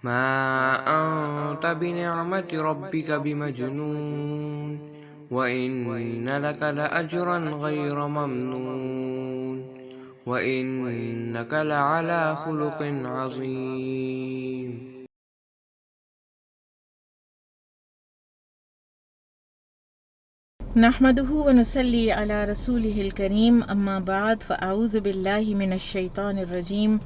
ما أنت بنعمة ربك بمجنون وإن لك لأجرا غير ممنون وإنك لعلى خلق عظيم. نحمده ونصلي على رسوله الكريم اما بعد فاعوذ بالله من الشيطان الرجيم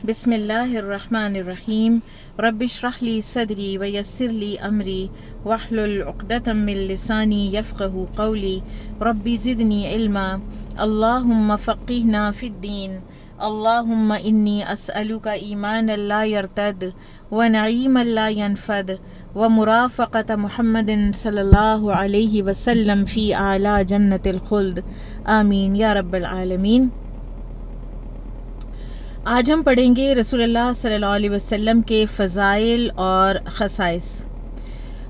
بسم الله الرحمن الرحيم رب اشرح لي صدري ويسر لي امري واحلل عقدة من لساني يفقه قولي رب زدني علما اللهم فقهنا في الدين اللهم إني أسألك إيمانا لا يرتد ونعيما لا ينفد ومرافقة محمد صلی اللہ علیہ وسلم فی اعلیٰ جنت الخلد آمین یا رب العالمین۔ آج ہم پڑھیں گے رسول اللہ صلی اللہ علیہ وسلم کے فضائل اور خصائص۔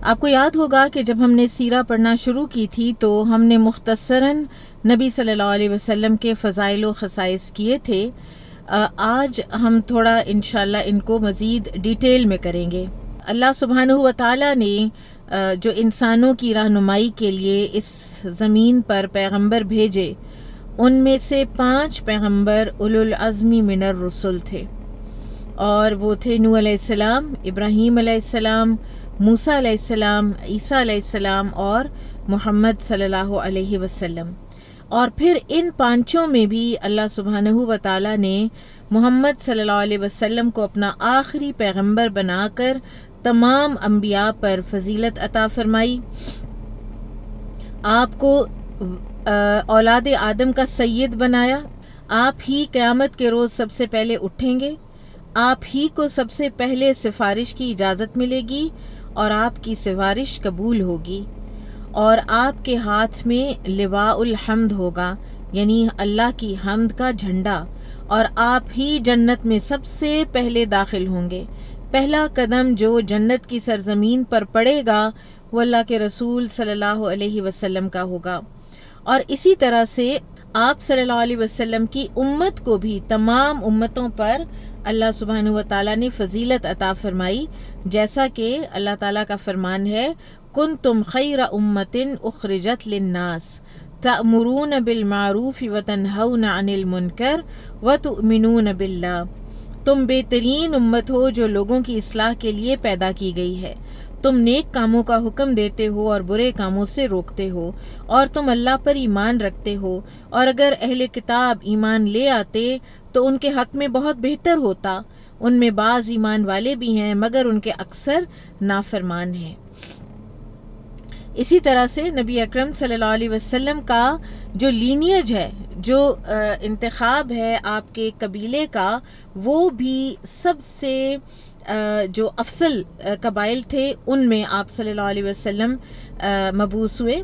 آپ کو یاد ہوگا کہ جب ہم نے سیرہ پڑھنا شروع کی تھی تو ہم نے مختصراً نبی صلی اللہ علیہ وسلم کے فضائل و خصائص کیے تھے۔ آج ہم تھوڑا انشاءاللہ ان کو مزید ڈیٹیل میں کریں گے۔ اللہ سبحانہ و تعالیٰ نے جو انسانوں کی رہنمائی کے لیے اس زمین پر پیغمبر بھیجے، ان میں سے 5 پیغمبر اولو العزم من الرسل تھے، اور وہ تھے نوح علیہ السلام، ابراہیم علیہ السلام، موسیٰ علیہ السلام، عیسیٰ علیہ السلام اور محمد صلی اللہ علیہ وسلم۔ اور پھر ان 5 میں بھی اللہ سبحانہ و تعالیٰ نے محمد صلی اللہ علیہ وسلم کو اپنا آخری پیغمبر بنا کر تمام انبیاء پر فضیلت عطا فرمائی۔ آپ کو اولاد آدم کا سید بنایا۔ آپ ہی قیامت کے روز سب سے پہلے اٹھیں گے، آپ ہی کو سب سے پہلے سفارش کی اجازت ملے گی اور آپ کی سفارش قبول ہوگی، اور آپ کے ہاتھ میں لواء الحمد ہوگا، یعنی اللہ کی حمد کا جھنڈا، اور آپ ہی جنت میں سب سے پہلے داخل ہوں گے۔ پہلا قدم جو جنت کی سرزمین پر پڑے گا وہ اللہ کے رسول صلی اللہ علیہ وسلم کا ہوگا۔ اور اسی طرح سے آپ صلی اللہ علیہ وسلم کی امت کو بھی تمام امتوں پر اللہ سبحانہ و تعالیٰ نے فضیلت عطا فرمائی، جیسا کہ اللہ تعالیٰ کا فرمان ہے کنتم خیر امت اخرجت للناس تأمرون بالمعروف وتنہون عن المنکر وتؤمنون باللہ۔ تم بہترین امت ہو جو لوگوں کی اصلاح کے لیے پیدا کی گئی ہے، تم نیک کاموں کا حکم دیتے ہو اور برے کاموں سے روکتے ہو، اور تم اللہ پر ایمان رکھتے ہو، اور اگر اہل کتاب ایمان لے آتے تو ان کے حق میں بہت بہتر ہوتا، ان میں بعض ایمان والے بھی ہیں مگر ان کے اکثر نافرمان ہیں۔ اسی طرح سے نبی اکرم صلی اللہ علیہ وسلم کا جو لینیج ہے، جو انتخاب ہے آپ کے قبیلے کا، وہ بھی سب سے جو افضل قبائل تھے ان میں آپ صلی اللہ علیہ وسلم مبعوث ہوئے۔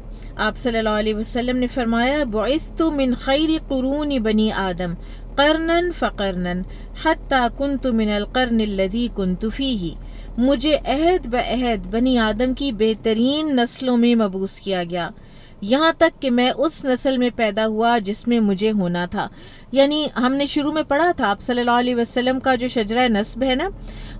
آپ صلی اللہ علیہ وسلم نے فرمایا بعثت من خیر قرون بنی آدم قرنا فقرنا حتی کنت من القرن الذی کنت فیہ۔ مجھے عہد بعہد بنی آدم کی بہترین نسلوں میں مبعوث کیا گیا، یہاں تک کہ میں اس نسل میں پیدا ہوا جس میں مجھے ہونا تھا۔ یعنی ہم نے شروع میں پڑھا تھا آپ صلی اللہ علیہ وسلم کا جو شجرہ نسب ہے نا،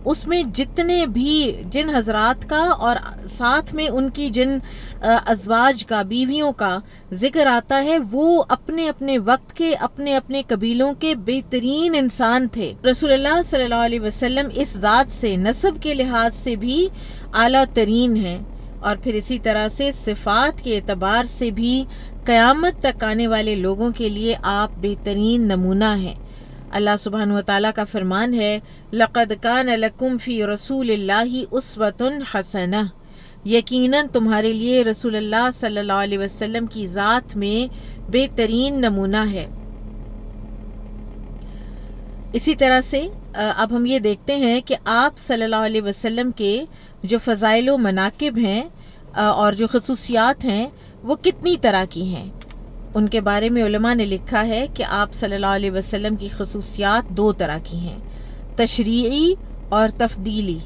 اس میں جتنے بھی جن حضرات کا اور ساتھ میں ان کی جن ازواج کا، بیویوں کا ذکر آتا ہے، وہ اپنے اپنے وقت کے اپنے اپنے قبیلوں کے بہترین انسان تھے۔ رسول اللہ صلی اللہ علیہ وسلم اس ذات سے نسب کے لحاظ سے بھی اعلیٰ ترین ہیں، اور پھر اسی طرح سے صفات کے اعتبار سے بھی قیامت تک آنے والے لوگوں کے لیے آپ بہترین نمونہ ہیں۔ اللہ سبحانہ و تعالیٰ کا فرمان ہے لَقَدْ كَانَ لَكُمْ فِي رَسُولِ اللَّهِ أُسْوَةٌ حَسَنَةٌ، یقیناً تمہارے لیے رسول اللہ صلی اللہ علیہ وسلم کی ذات میں بہترین نمونہ ہے۔ اسی طرح سے اب ہم یہ دیکھتے ہیں کہ آپ صلی اللہ علیہ وسلم کے جو فضائل و مناقب ہیں اور جو خصوصیات ہیں وہ کتنی طرح کی ہیں۔ ان کے بارے میں علماء نے لکھا ہے کہ آپ صلی اللہ علیہ وسلم کی خصوصیات 2 طرح کی ہیں، تشریعی اور تفضیلی۔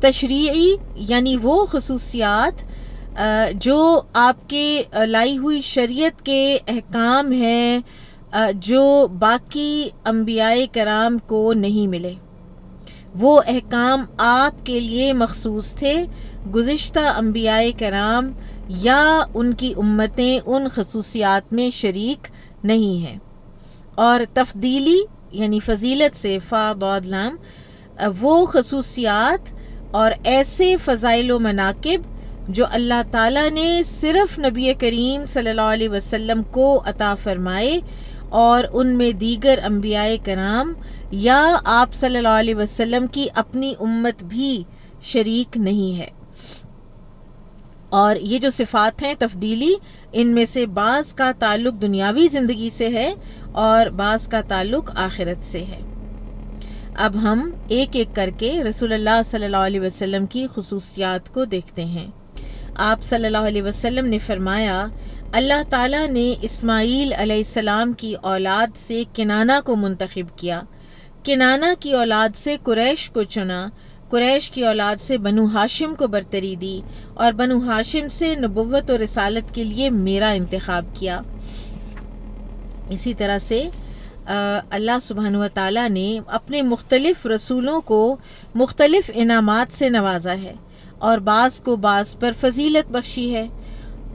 تشریعی یعنی وہ خصوصیات جو آپ کے لائی ہوئی شریعت کے احکام ہیں جو باقی انبیاء کرام کو نہیں ملے، وہ احکام آپ کے لیے مخصوص تھے، گزشتہ انبیاء کرام یا ان کی امتیں ان خصوصیات میں شریک نہیں ہیں۔ اور تفضیلی یعنی فضیلت سے فا ضاد لام، وہ خصوصیات اور ایسے فضائل و مناقب جو اللہ تعالیٰ نے صرف نبی کریم صلی اللہ علیہ وسلم کو عطا فرمائے اور ان میں دیگر انبیاء کرام یا آپ صلی اللہ علیہ وسلم کی اپنی امت بھی شریک نہیں ہے۔ اور یہ جو صفات ہیں تفضیلی، ان میں سے بعض کا تعلق دنیاوی زندگی سے ہے اور بعض کا تعلق آخرت سے ہے۔ اب ہم ایک ایک کر کے رسول اللہ صلی اللہ علیہ وسلم کی خصوصیات کو دیکھتے ہیں۔ آپ صلی اللہ علیہ وسلم نے فرمایا، اللہ تعالیٰ نے اسماعیل علیہ السلام کی اولاد سے کنانہ کو منتخب کیا، کنانہ کی اولاد سے قریش کو چنا، قریش کی اولاد سے بنو ہاشم کو برتری دی اور بنو ہاشم سے نبوت و رسالت کے لیے میرا انتخاب کیا۔ اسی طرح سے اللہ سبحانہ و تعالیٰ نے اپنے مختلف رسولوں کو مختلف انعامات سے نوازا ہے اور بعض کو بعض پر فضیلت بخشی ہے،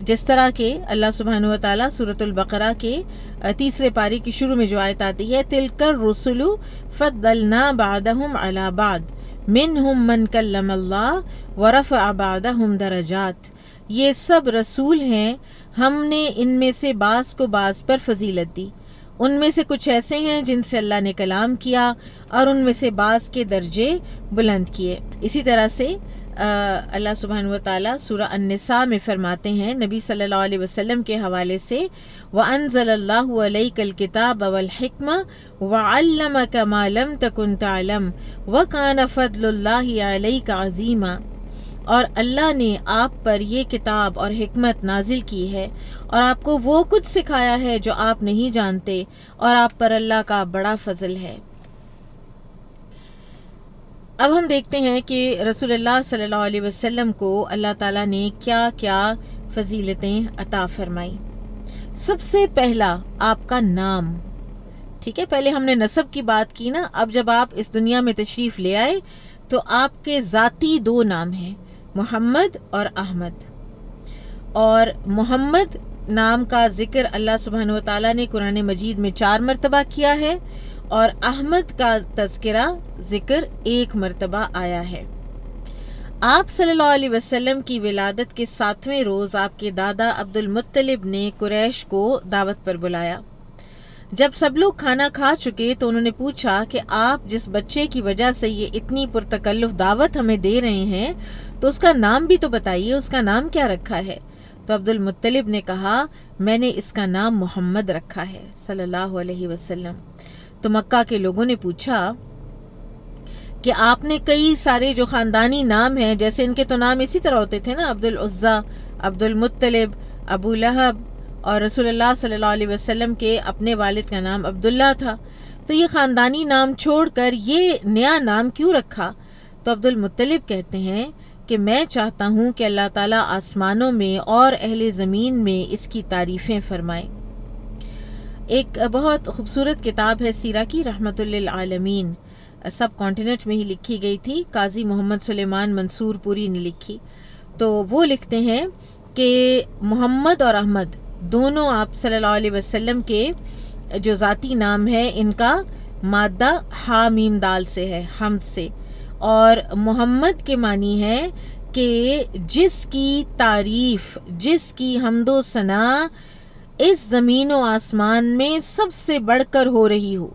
جس طرح کہ اللہ سبحانہ و تعالیٰ سورۃ البقرہ کے تیسرے پاری کی شروع میں جو آیت آتی ہے، تِلْکَ الرُّسُلُ فَضَّلْنَا بَعْضَهُمْ عَلَى بَعْضٍ مِّنْهُمْ مَنْ كَلَّمَ اللَّهُ وَرَفَعَ بَعْضَهُمْ دَرَجَاتٍ، یہ سب رسول ہیں، ہم نے ان میں سے بعض کو بعض پر فضیلت دی، ان میں سے کچھ ایسے ہیں جن سے اللہ نے کلام کیا اور ان میں سے بعض کے درجے بلند کیے۔ اسی طرح سے اللہ سبحانہ و تعالیٰ سورہ النساء میں فرماتے ہیں نبی صلی اللہ علیہ وسلم کے حوالے سے، وَأَنزَلَ اللَّهُ عَلَيْكَ الْكِتَابَ وَالْحِكْمَةَ وَعَلَّمَكَ مَا لَمْ تَكُنْ تَعْلَمُ وَكَانَ فَضْلُ اللَّهِ عَلَيْكَ عَظِيمًا، اور اللہ نے آپ پر یہ کتاب اور حکمت نازل کی ہے اور آپ کو وہ کچھ سکھایا ہے جو آپ نہیں جانتے، اور آپ پر اللہ کا بڑا فضل ہے۔ اب ہم دیکھتے ہیں کہ رسول اللہ صلی اللہ علیہ وسلم کو اللہ تعالیٰ نے کیا کیا فضیلتیں عطا فرمائیں۔ سب سے پہلا آپ کا نام، ٹھیک ہے، پہلے ہم نے نسب کی بات کی نا، اب جب آپ اس دنیا میں تشریف لے آئے تو آپ کے ذاتی دو نام ہیں، محمد اور احمد۔ اور محمد نام کا ذکر اللہ سبحانہ و تعالیٰ نے قرآن مجید میں 4 مرتبہ کیا ہے، اور احمد کا تذکرہ ذکر 1 مرتبہ آیا ہے۔ آپ صلی اللہ علیہ وسلم کی ولادت کے 7ویں روز آپ کے دادا عبد المطلب نے قریش کو دعوت پر بلایا۔ جب سب لوگ کھانا کھا چکے تو انہوں نے پوچھا کہ آپ جس بچے کی وجہ سے یہ اتنی پرتکلف دعوت ہمیں دے رہے ہیں تو اس کا نام بھی تو بتائیے، اس کا نام کیا رکھا ہے؟ تو عبد المطلب نے کہا، میں نے اس کا نام محمد رکھا ہے صلی اللہ علیہ وسلم۔ تو مکہ کے لوگوں نے پوچھا کہ آپ نے کئی سارے جو خاندانی نام ہیں، جیسے ان کے تو نام اسی طرح ہوتے تھے نا، عبد العزیٰ، عبد المطلب، ابو لہب، اور رسول اللہ صلی اللہ علیہ وسلم کے اپنے والد کا نام عبداللہ تھا، تو یہ خاندانی نام چھوڑ کر یہ نیا نام کیوں رکھا؟ تو عبد المطلب کہتے ہیں کہ میں چاہتا ہوں کہ اللہ تعالیٰ آسمانوں میں اور اہل زمین میں اس کی تعریفیں فرمائیں۔ ایک بہت خوبصورت کتاب ہے سیرہ کی، رحمت للعالمین، سب کانٹیننٹ میں ہی لکھی گئی تھی، قاضی محمد سلیمان منصور پوری نے لکھی۔ تو وہ لکھتے ہیں کہ محمد اور احمد دونوں آپ صلی اللہ علیہ وسلم کے جو ذاتی نام ہے، ان کا مادہ ہا میم دال سے ہے، حمد سے، اور محمد کے معنی ہے کہ جس کی تعریف، جس کی حمد و ثنا اس زمین و آسمان میں سب سے بڑھ کر ہو رہی ہو،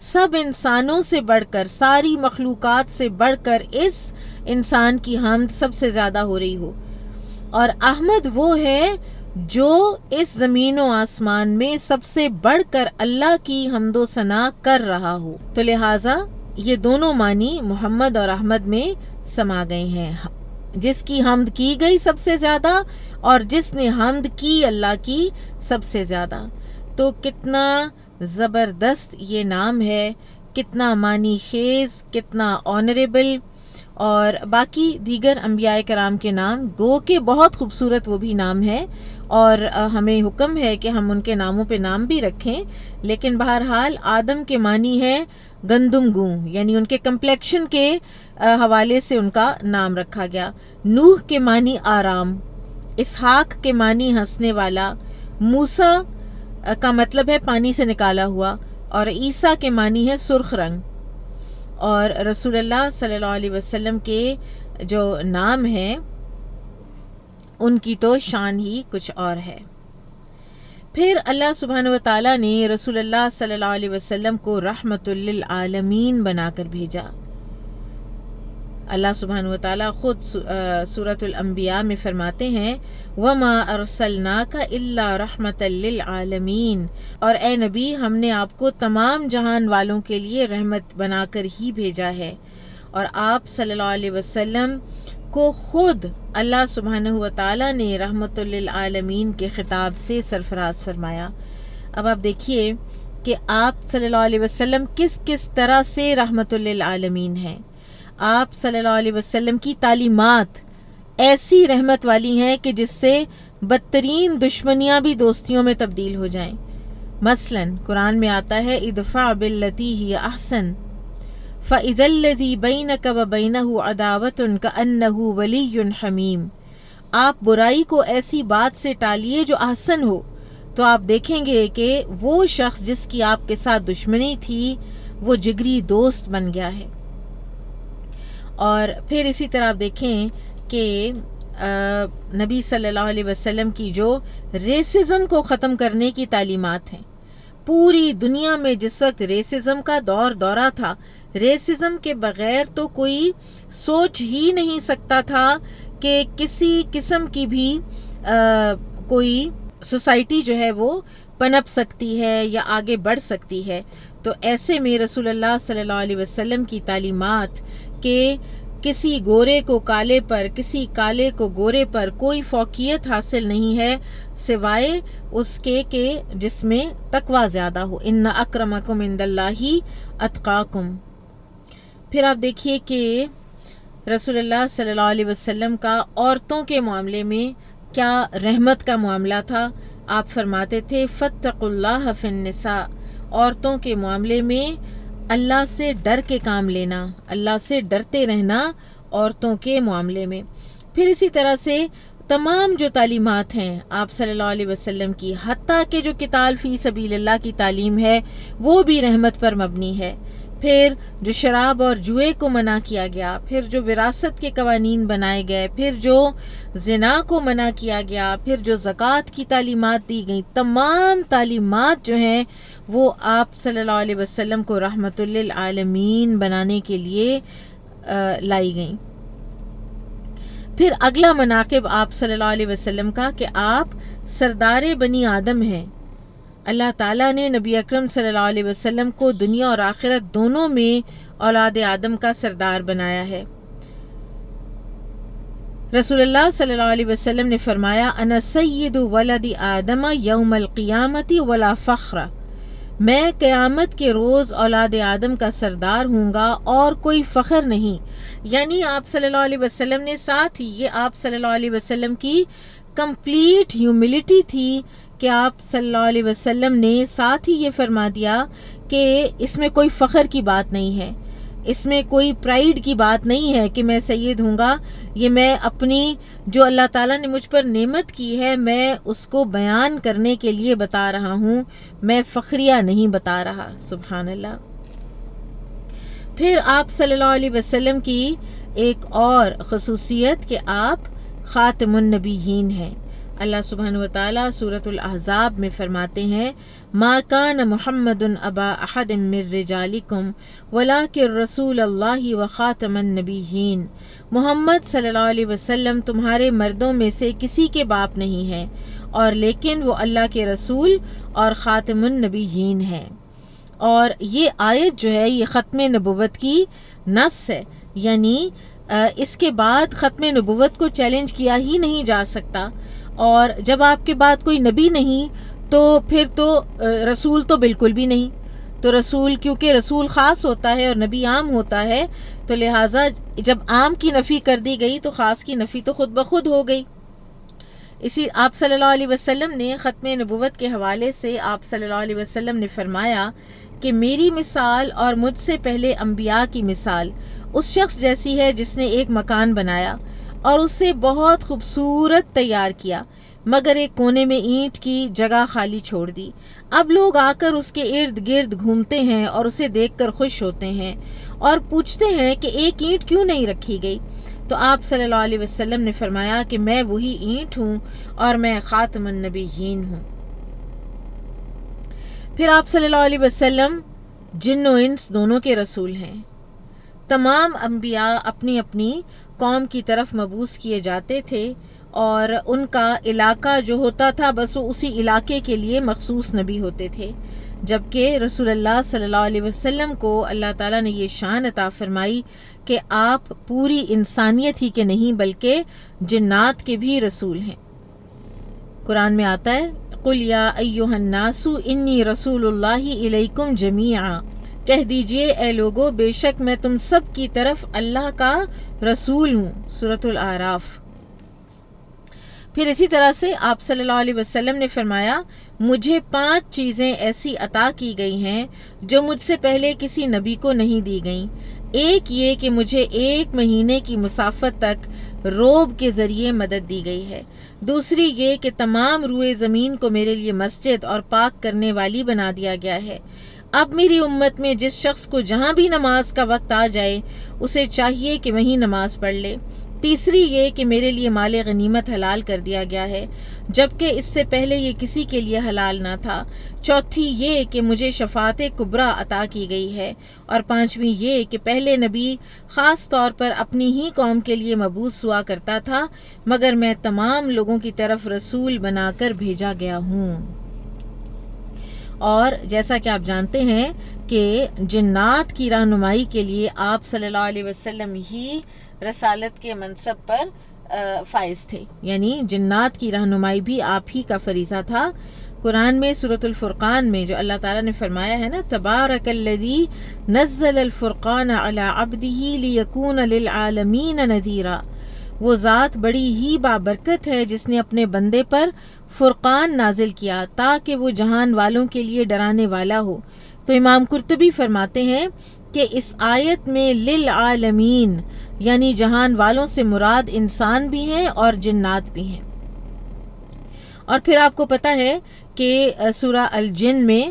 سب انسانوں سے بڑھ کر، ساری مخلوقات سے بڑھ کر اس انسان کی حمد سب سے زیادہ ہو رہی ہو۔ اور احمد وہ ہے جو اس زمین و آسمان میں سب سے بڑھ کر اللہ کی حمد و ثنا کر رہا ہو۔ تو لہٰذا یہ دونوں معنی محمد اور احمد میں سما گئے ہیں، جس کی حمد کی گئی سب سے زیادہ اور جس نے حمد کی اللہ کی سب سے زیادہ۔ تو کتنا زبردست یہ نام ہے، کتنا معنی خیز، کتنا آنریبل، اور باقی دیگر انبیاء کرام کے نام گو کہ بہت خوبصورت وہ بھی نام ہے، اور ہمیں حکم ہے کہ ہم ان کے ناموں پہ نام بھی رکھیں، لیکن بہرحال آدم کے معنی ہے گندم گوں، یعنی ان کے کمپلیکشن کے حوالے سے ان کا نام رکھا گیا۔ نوح کے معنی آرام، اسحاق کے معنی ہنسنے والا، موسیٰ کا مطلب ہے پانی سے نکالا ہوا، اور عیسیٰ کے معنی ہے سرخ رنگ۔ اور رسول اللہ صلی اللہ علیہ وسلم کے جو نام ہیں ان کی تو شان ہی کچھ اور ہے۔ پھر اللہ سبحانہ و تعالیٰ نے رسول اللہ صلی اللہ علیہ وسلم کو رحمت للعالمین بنا کر بھیجا۔ اللہ سبحانہ و تعالیٰ خود سورۃ الانبیاء میں فرماتے ہیں وَمَا أَرْسَلْنَاكَ إِلَّا رَحْمَةً لِّلْعَالَمِينَ، اور اے نبی ہم نے آپ کو تمام جہان والوں کے لیے رحمت بنا کر ہی بھیجا ہے۔ اور آپ صلی اللہ علیہ وسلم کو خود اللہ سبحانہ و تعالیٰ نے رحمت للعالمین کے خطاب سے سرفراز فرمایا۔ اب آپ دیکھیے کہ آپ صلی اللہ علیہ وسلم کس طرح سے رحمت للعالمین ہیں۔ آپ صلی اللہ علیہ وسلم کی تعلیمات ایسی رحمت والی ہیں کہ جس سے بدترین دشمنیاں بھی دوستیوں میں تبدیل ہو جائیں۔ مثلاً قرآن میں آتا ہے ادفع باللتی ہی احسن فَإِذَا الَّذِي بَيْنَكَ وَبَيْنَهُ عَدَاوَةٌ كَأَنَّهُ وَلِيٌّ حَمِيمٌ، آپ برائی کو ایسی بات سے ٹالیے جو احسن ہو، تو آپ دیکھیں گے کہ وہ شخص جس کی آپ کے ساتھ دشمنی تھی وہ جگری دوست بن گیا ہے۔ اور پھر اسی طرح آپ دیکھیں کہ نبی صلی اللہ علیہ وسلم کی جو ریسزم کو ختم کرنے کی تعلیمات ہیں، پوری دنیا میں جس وقت ریسزم کا دورہ تھا، ریسزم کے بغیر تو کوئی سوچ ہی نہیں سکتا تھا کہ کسی قسم کی بھی کوئی سوسائٹی جو ہے وہ پنپ سکتی ہے یا آگے بڑھ سکتی ہے۔ تو ایسے میں رسول اللہ صلی اللہ علیہ وسلم کی تعلیمات کہ کسی گورے کو کالے پر، کسی کالے کو گورے پر کوئی فوقیت حاصل نہیں ہے سوائے اس کے کہ جس میں تقوی زیادہ ہو، ان اکرمکم عند اللہ اتقاکم۔ پھر آپ دیکھیے کہ رسول اللہ صلی اللہ علیہ وسلم کا عورتوں کے معاملے میں کیا رحمت کا معاملہ تھا۔ آپ فرماتے تھے فاتقوا اللہ فی النساء، عورتوں کے معاملے میں اللہ سے ڈر کے کام لینا، اللہ سے ڈرتے رہنا عورتوں کے معاملے میں۔ پھر اسی طرح سے تمام جو تعلیمات ہیں آپ صلی اللہ علیہ وسلم کی، حتیٰ کہ جو قتال فی سبیل اللہ کی تعلیم ہے وہ بھی رحمت پر مبنی ہے۔ پھر جو شراب اور جوئے کو منع کیا گیا، پھر جو وراثت کے قوانین بنائے گئے، پھر جو زنا کو منع کیا گیا، پھر جو زکوٰۃ کی تعلیمات دی گئیں، تمام تعلیمات جو ہیں وہ آپ صلی اللہ علیہ وسلم کو رحمت للعالمین بنانے کے لیے لائی گئیں۔ پھر اگلا مناقب آپ صلی اللہ علیہ وسلم کا کہ آپ سردار بنی آدم ہیں۔ اللہ تعالیٰ نے نبی اکرم صلی اللہ علیہ وسلم کو دنیا اور آخرت دونوں میں اولاد آدم کا سردار بنایا ہے۔ رسول اللہ صلی اللہ علیہ وسلم نے فرمایا انا سید ولد آدم یوم القیامت ولا فخر، میں قیامت کے روز اولاد آدم کا سردار ہوں گا اور کوئی فخر نہیں۔ یعنی آپ صلی اللہ علیہ وسلم نے ساتھ ہی، یہ آپ صلی اللہ علیہ وسلم کی کمپلیٹ ہیوملٹی تھی کہ آپ صلی اللہ علیہ وسلم نے ساتھ ہی یہ فرما دیا کہ اس میں کوئی فخر کی بات نہیں ہے، اس میں کوئی پرائیڈ کی بات نہیں ہے کہ میں سید ہوں گا، یہ میں اپنی جو اللہ تعالیٰ نے مجھ پر نعمت کی ہے میں اس کو بیان کرنے کے لیے بتا رہا ہوں، میں فخریہ نہیں بتا رہا۔ سبحان اللہ۔ پھر آپ صلی اللہ علیہ وسلم کی ایک اور خصوصیت کہ آپ خاتم النبیین ہیں۔ اللہ سبحانہ و تعالیٰ سورۃ الاحزاب میں فرماتے ہیں ما کان محمد ابا احد من رجالکم ولکن رسول اللہ وخاتم النبیین، محمد صلی اللہ علیہ وسلم تمہارے مردوں میں سے کسی کے باپ نہیں ہیں اور لیکن وہ اللہ کے رسول اور خاتم النبیین ہیں۔ اور یہ آیت جو ہے یہ ختم نبوت کی نص ہے، یعنی اس کے بعد ختم نبوت کو چیلنج کیا ہی نہیں جا سکتا، اور جب آپ کے بعد کوئی نبی نہیں تو پھر تو رسول تو بالکل بھی نہیں۔ تو رسول کیونکہ رسول خاص ہوتا ہے اور نبی عام ہوتا ہے، تو لہٰذا جب عام کی نفی کر دی گئی تو خاص کی نفی تو خود بخود ہو گئی۔ اسی آپ صلی اللہ علیہ وسلم نے ختم نبوت کے حوالے سے آپ صلی اللہ علیہ وسلم نے فرمایا کہ میری مثال اور مجھ سے پہلے انبیاء کی مثال اس شخص جیسی ہے جس نے ایک مکان بنایا اور اسے بہت خوبصورت تیار کیا، مگر ایک کونے میں اینٹ کی جگہ خالی چھوڑ دی۔ اب لوگ آ کر اس کے ارد گرد گھومتے ہیں اور اسے دیکھ کر خوش ہوتے ہیں اور پوچھتے ہیں کہ ایک اینٹ کیوں نہیں رکھی گئی؟ تو آپ صلی اللہ علیہ وسلم نے فرمایا کہ میں وہی اینٹ ہوں اور میں خاتم النبیین ہوں۔ پھر آپ صلی اللہ علیہ وسلم جن و انس دونوں کے رسول ہیں۔ تمام انبیاء اپنی اپنی قوم کی طرف مبعوث کیے جاتے تھے اور ان کا علاقہ جو ہوتا تھا بس وہ اسی علاقے کے لیے مخصوص نبی ہوتے تھے، جبکہ رسول اللہ صلی اللہ علیہ وسلم کو اللہ تعالیٰ نے یہ شان عطا فرمائی کہ آپ پوری انسانیت ہی کے نہیں بلکہ جنات کے بھی رسول ہیں۔ قرآن میں آتا ہے قُلْ يَا أَيُّهَا النَّاسُ إِنِّي رَسُولُ اللَّهِ إِلَيْكُمْ جَمِيعًا، کہہ دیجئے اے لوگو بے شک میں تم سب کی طرف اللہ کا رسول ہوں، سورۃ الاعراف۔ پھر اسی طرح سے آپ صلی اللہ علیہ وسلم نے فرمایا مجھے 5 چیزیں ایسی عطا کی گئی ہیں جو مجھ سے پہلے کسی نبی کو نہیں دی گئیں۔ ایک یہ کہ مجھے 1 مہینے کی مسافت تک روب کے ذریعے مدد دی گئی ہے، دوسری یہ کہ تمام روئے زمین کو میرے لیے مسجد اور پاک کرنے والی بنا دیا گیا ہے۔ اب میری امت میں جس شخص کو جہاں بھی نماز کا وقت آ جائے اسے چاہیے کہ وہیں نماز پڑھ لے۔ تیسری یہ کہ میرے لیے مال غنیمت حلال کر دیا گیا ہے جبکہ اس سے پہلے یہ کسی کے لیے حلال نہ تھا۔ چوتھی یہ کہ مجھے شفاعت کبریٰ عطا کی گئی ہے، اور پانچویں یہ کہ پہلے نبی خاص طور پر اپنی ہی قوم کے لیے مبعوث ہوا کرتا تھا، مگر میں تمام لوگوں کی طرف رسول بنا کر بھیجا گیا ہوں۔ اور جیسا کہ آپ جانتے ہیں کہ جنات کی رہنمائی کے لیے آپ صلی اللہ علیہ وسلم ہی رسالت کے منصب پر فائز تھے، یعنی جنات کی رہنمائی بھی آپ ہی کا فریضہ تھا۔ قرآن میں سورۃ الفرقان میں جو اللہ تعالیٰ نے فرمایا ہے نا تبارک الذی نزل الفرقان علی عبدہ لیکون للعالمین نذیرا، وہ ذات بڑی ہی بابرکت ہے جس نے اپنے بندے پر فرقان نازل کیا تاکہ وہ جہان والوں کے لیے ڈرانے والا ہو۔ تو امام قرطبی فرماتے ہیں کہ اس آیت میں للعالمین یعنی جہان والوں سے مراد انسان بھی ہیں اور جنات بھی ہیں۔ اور پھر آپ کو پتہ ہے کہ سورہ الجن میں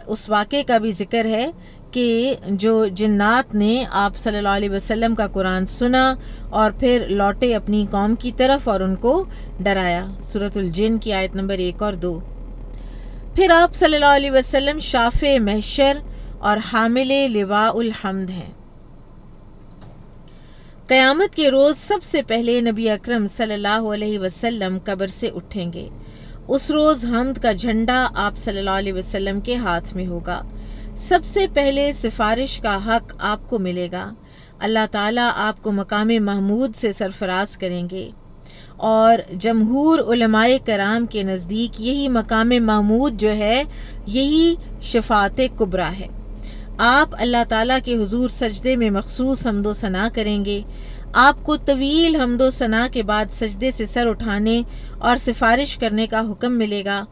اس واقعے کا بھی ذکر ہے کہ جو جنات نے آپ صلی اللہ علیہ وسلم کا قرآن سنا اور پھر لوٹے اپنی قوم کی طرف اور ان کو ڈرایا، سورۃ الجن کی آیت نمبر 1 اور 2۔ پھر آپ صلی اللہ علیہ وسلم شافع محشر اور حامل لواء الحمد ہیں۔ قیامت کے روز سب سے پہلے نبی اکرم صلی اللہ علیہ وسلم قبر سے اٹھیں گے۔ اس روز حمد کا جھنڈا آپ صلی اللہ علیہ وسلم کے ہاتھ میں ہوگا۔ سب سے پہلے سفارش کا حق آپ کو ملے گا۔ اللہ تعالیٰ آپ کو مقام محمود سے سرفراز کریں گے، اور جمہور علماء کرام کے نزدیک یہی مقام محمود جو ہے یہی شفاعت کبریٰ ہے۔ آپ اللہ تعالیٰ کے حضور سجدے میں مخصوص حمد و ثنا کریں گے۔ آپ کو طویل حمد و ثنا کے بعد سجدے سے سر اٹھانے اور سفارش کرنے کا حکم ملے گا۔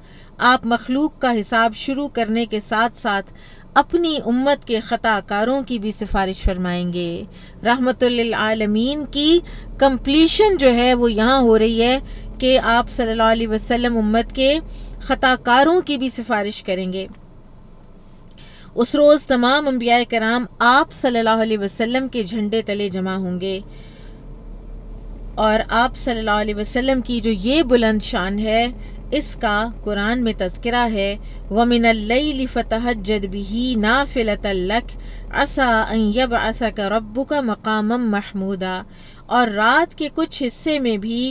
آپ مخلوق کا حساب شروع کرنے کے ساتھ ساتھ اپنی امت کے خطا کاروں کی بھی سفارش فرمائیں گے۔ رحمت للعالمین کی کمپلیشن جو ہے وہ یہاں ہو رہی ہے کہ آپ صلی اللہ علیہ وسلم امت کے خطا کاروں کی بھی سفارش کریں گے۔ اس روز تمام انبیاء کرام آپ صلی اللہ علیہ وسلم کے جھنڈے تلے جمع ہوں گے، اور آپ صلی اللہ علیہ وسلم کی جو یہ بلند شان ہے اس کا قرآن میں تذکرہ ہے وَمِنَ اللَّيْلِ فَتَهَجَّدْ بِهِ نَافِلَةً لَكَ عَسَىٰ أَن يَبْعَثَكَ رَبُّكَ مَقَامًا مَحْمُودًا، اور رات کے کچھ حصے میں بھی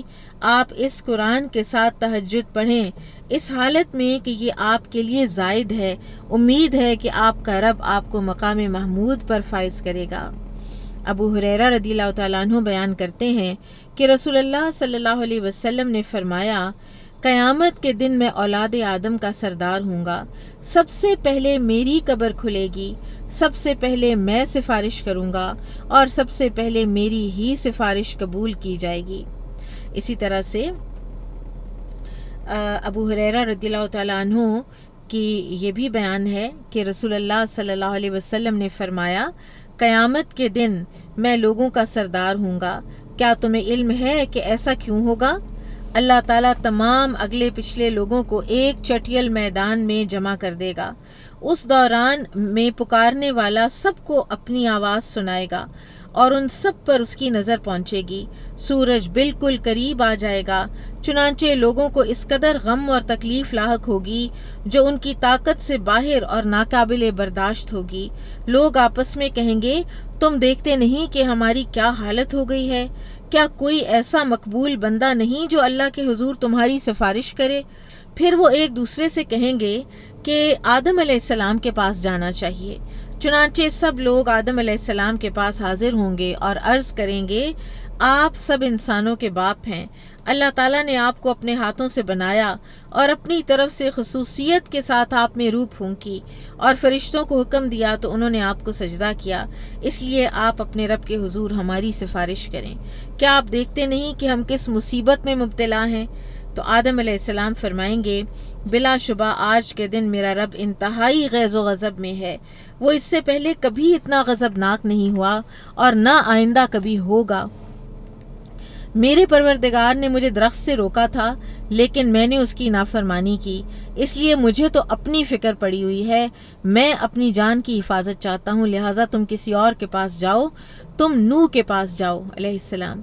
آپ اس قرآن کے ساتھ تہجد پڑھیں، اس حالت میں کہ یہ آپ کے لیے زائد ہے، امید ہے کہ آپ کا رب آپ کو مقام محمود پر فائز کرے گا۔ ابو ہریرہ رضی اللہ تعالیٰ عنہ بیان کرتے ہیں کہ رسول اللہ صلی اللہ علیہ وسلم نے فرمایا قیامت کے دن میں اولاد آدم کا سردار ہوں گا، سب سے پہلے میری قبر کھلے گی، سب سے پہلے میں سفارش کروں گا اور سب سے پہلے میری ہی سفارش قبول کی جائے گی۔ اسی طرح سے ابو ہریرہ رضی اللہ تعالیٰ عنہ کہ یہ بھی بیان ہے کہ رسول اللہ صلی اللہ علیہ وسلم نے فرمایا قیامت کے دن میں لوگوں کا سردار ہوں گا۔ کیا تمہیں علم ہے کہ ایسا کیوں ہوگا؟ اللہ تعالیٰ تمام اگلے پچھلے لوگوں کو ایک چٹیل میدان میں جمع کر دے گا۔ اس دوران میں پکارنے والا سب کو اپنی آواز سنائے گا اور ان سب پر اس کی نظر پہنچے گی۔ سورج بالکل قریب آ جائے گا، چنانچہ لوگوں کو اس قدر غم اور تکلیف لاحق ہوگی جو ان کی طاقت سے باہر اور ناقابل برداشت ہوگی۔ لوگ آپس میں کہیں گے تم دیکھتے نہیں کہ ہماری کیا حالت ہو گئی ہے؟ کیا کوئی ایسا مقبول بندہ نہیں جو اللہ کے حضور تمہاری سفارش کرے؟ پھر وہ ایک دوسرے سے کہیں گے کہ آدم علیہ السلام کے پاس جانا چاہیے۔ چنانچہ سب لوگ آدم علیہ السلام کے پاس حاضر ہوں گے اور عرض کریں گے آپ سب انسانوں کے باپ ہیں۔ اللہ تعالیٰ نے آپ کو اپنے ہاتھوں سے بنایا اور اپنی طرف سے خصوصیت کے ساتھ آپ میں روح پھونکی اور فرشتوں کو حکم دیا تو انہوں نے آپ کو سجدہ کیا، اس لیے آپ اپنے رب کے حضور ہماری سفارش کریں۔ کیا آپ دیکھتے نہیں کہ ہم کس مصیبت میں مبتلا ہیں؟ تو آدم علیہ السلام فرمائیں گے بلا شبہ آج کے دن میرا رب انتہائی غیظ و غضب میں ہے، وہ اس سے پہلے کبھی اتنا غضبناک نہیں ہوا اور نہ آئندہ کبھی ہوگا۔ میرے پروردگار نے مجھے درخت سے روکا تھا لیکن میں نے اس کی نافرمانی کی، اس لیے مجھے تو اپنی فکر پڑی ہوئی ہے، میں اپنی جان کی حفاظت چاہتا ہوں، لہٰذا تم کسی اور کے پاس جاؤ، تم نوح کے پاس جاؤ علیہ السلام۔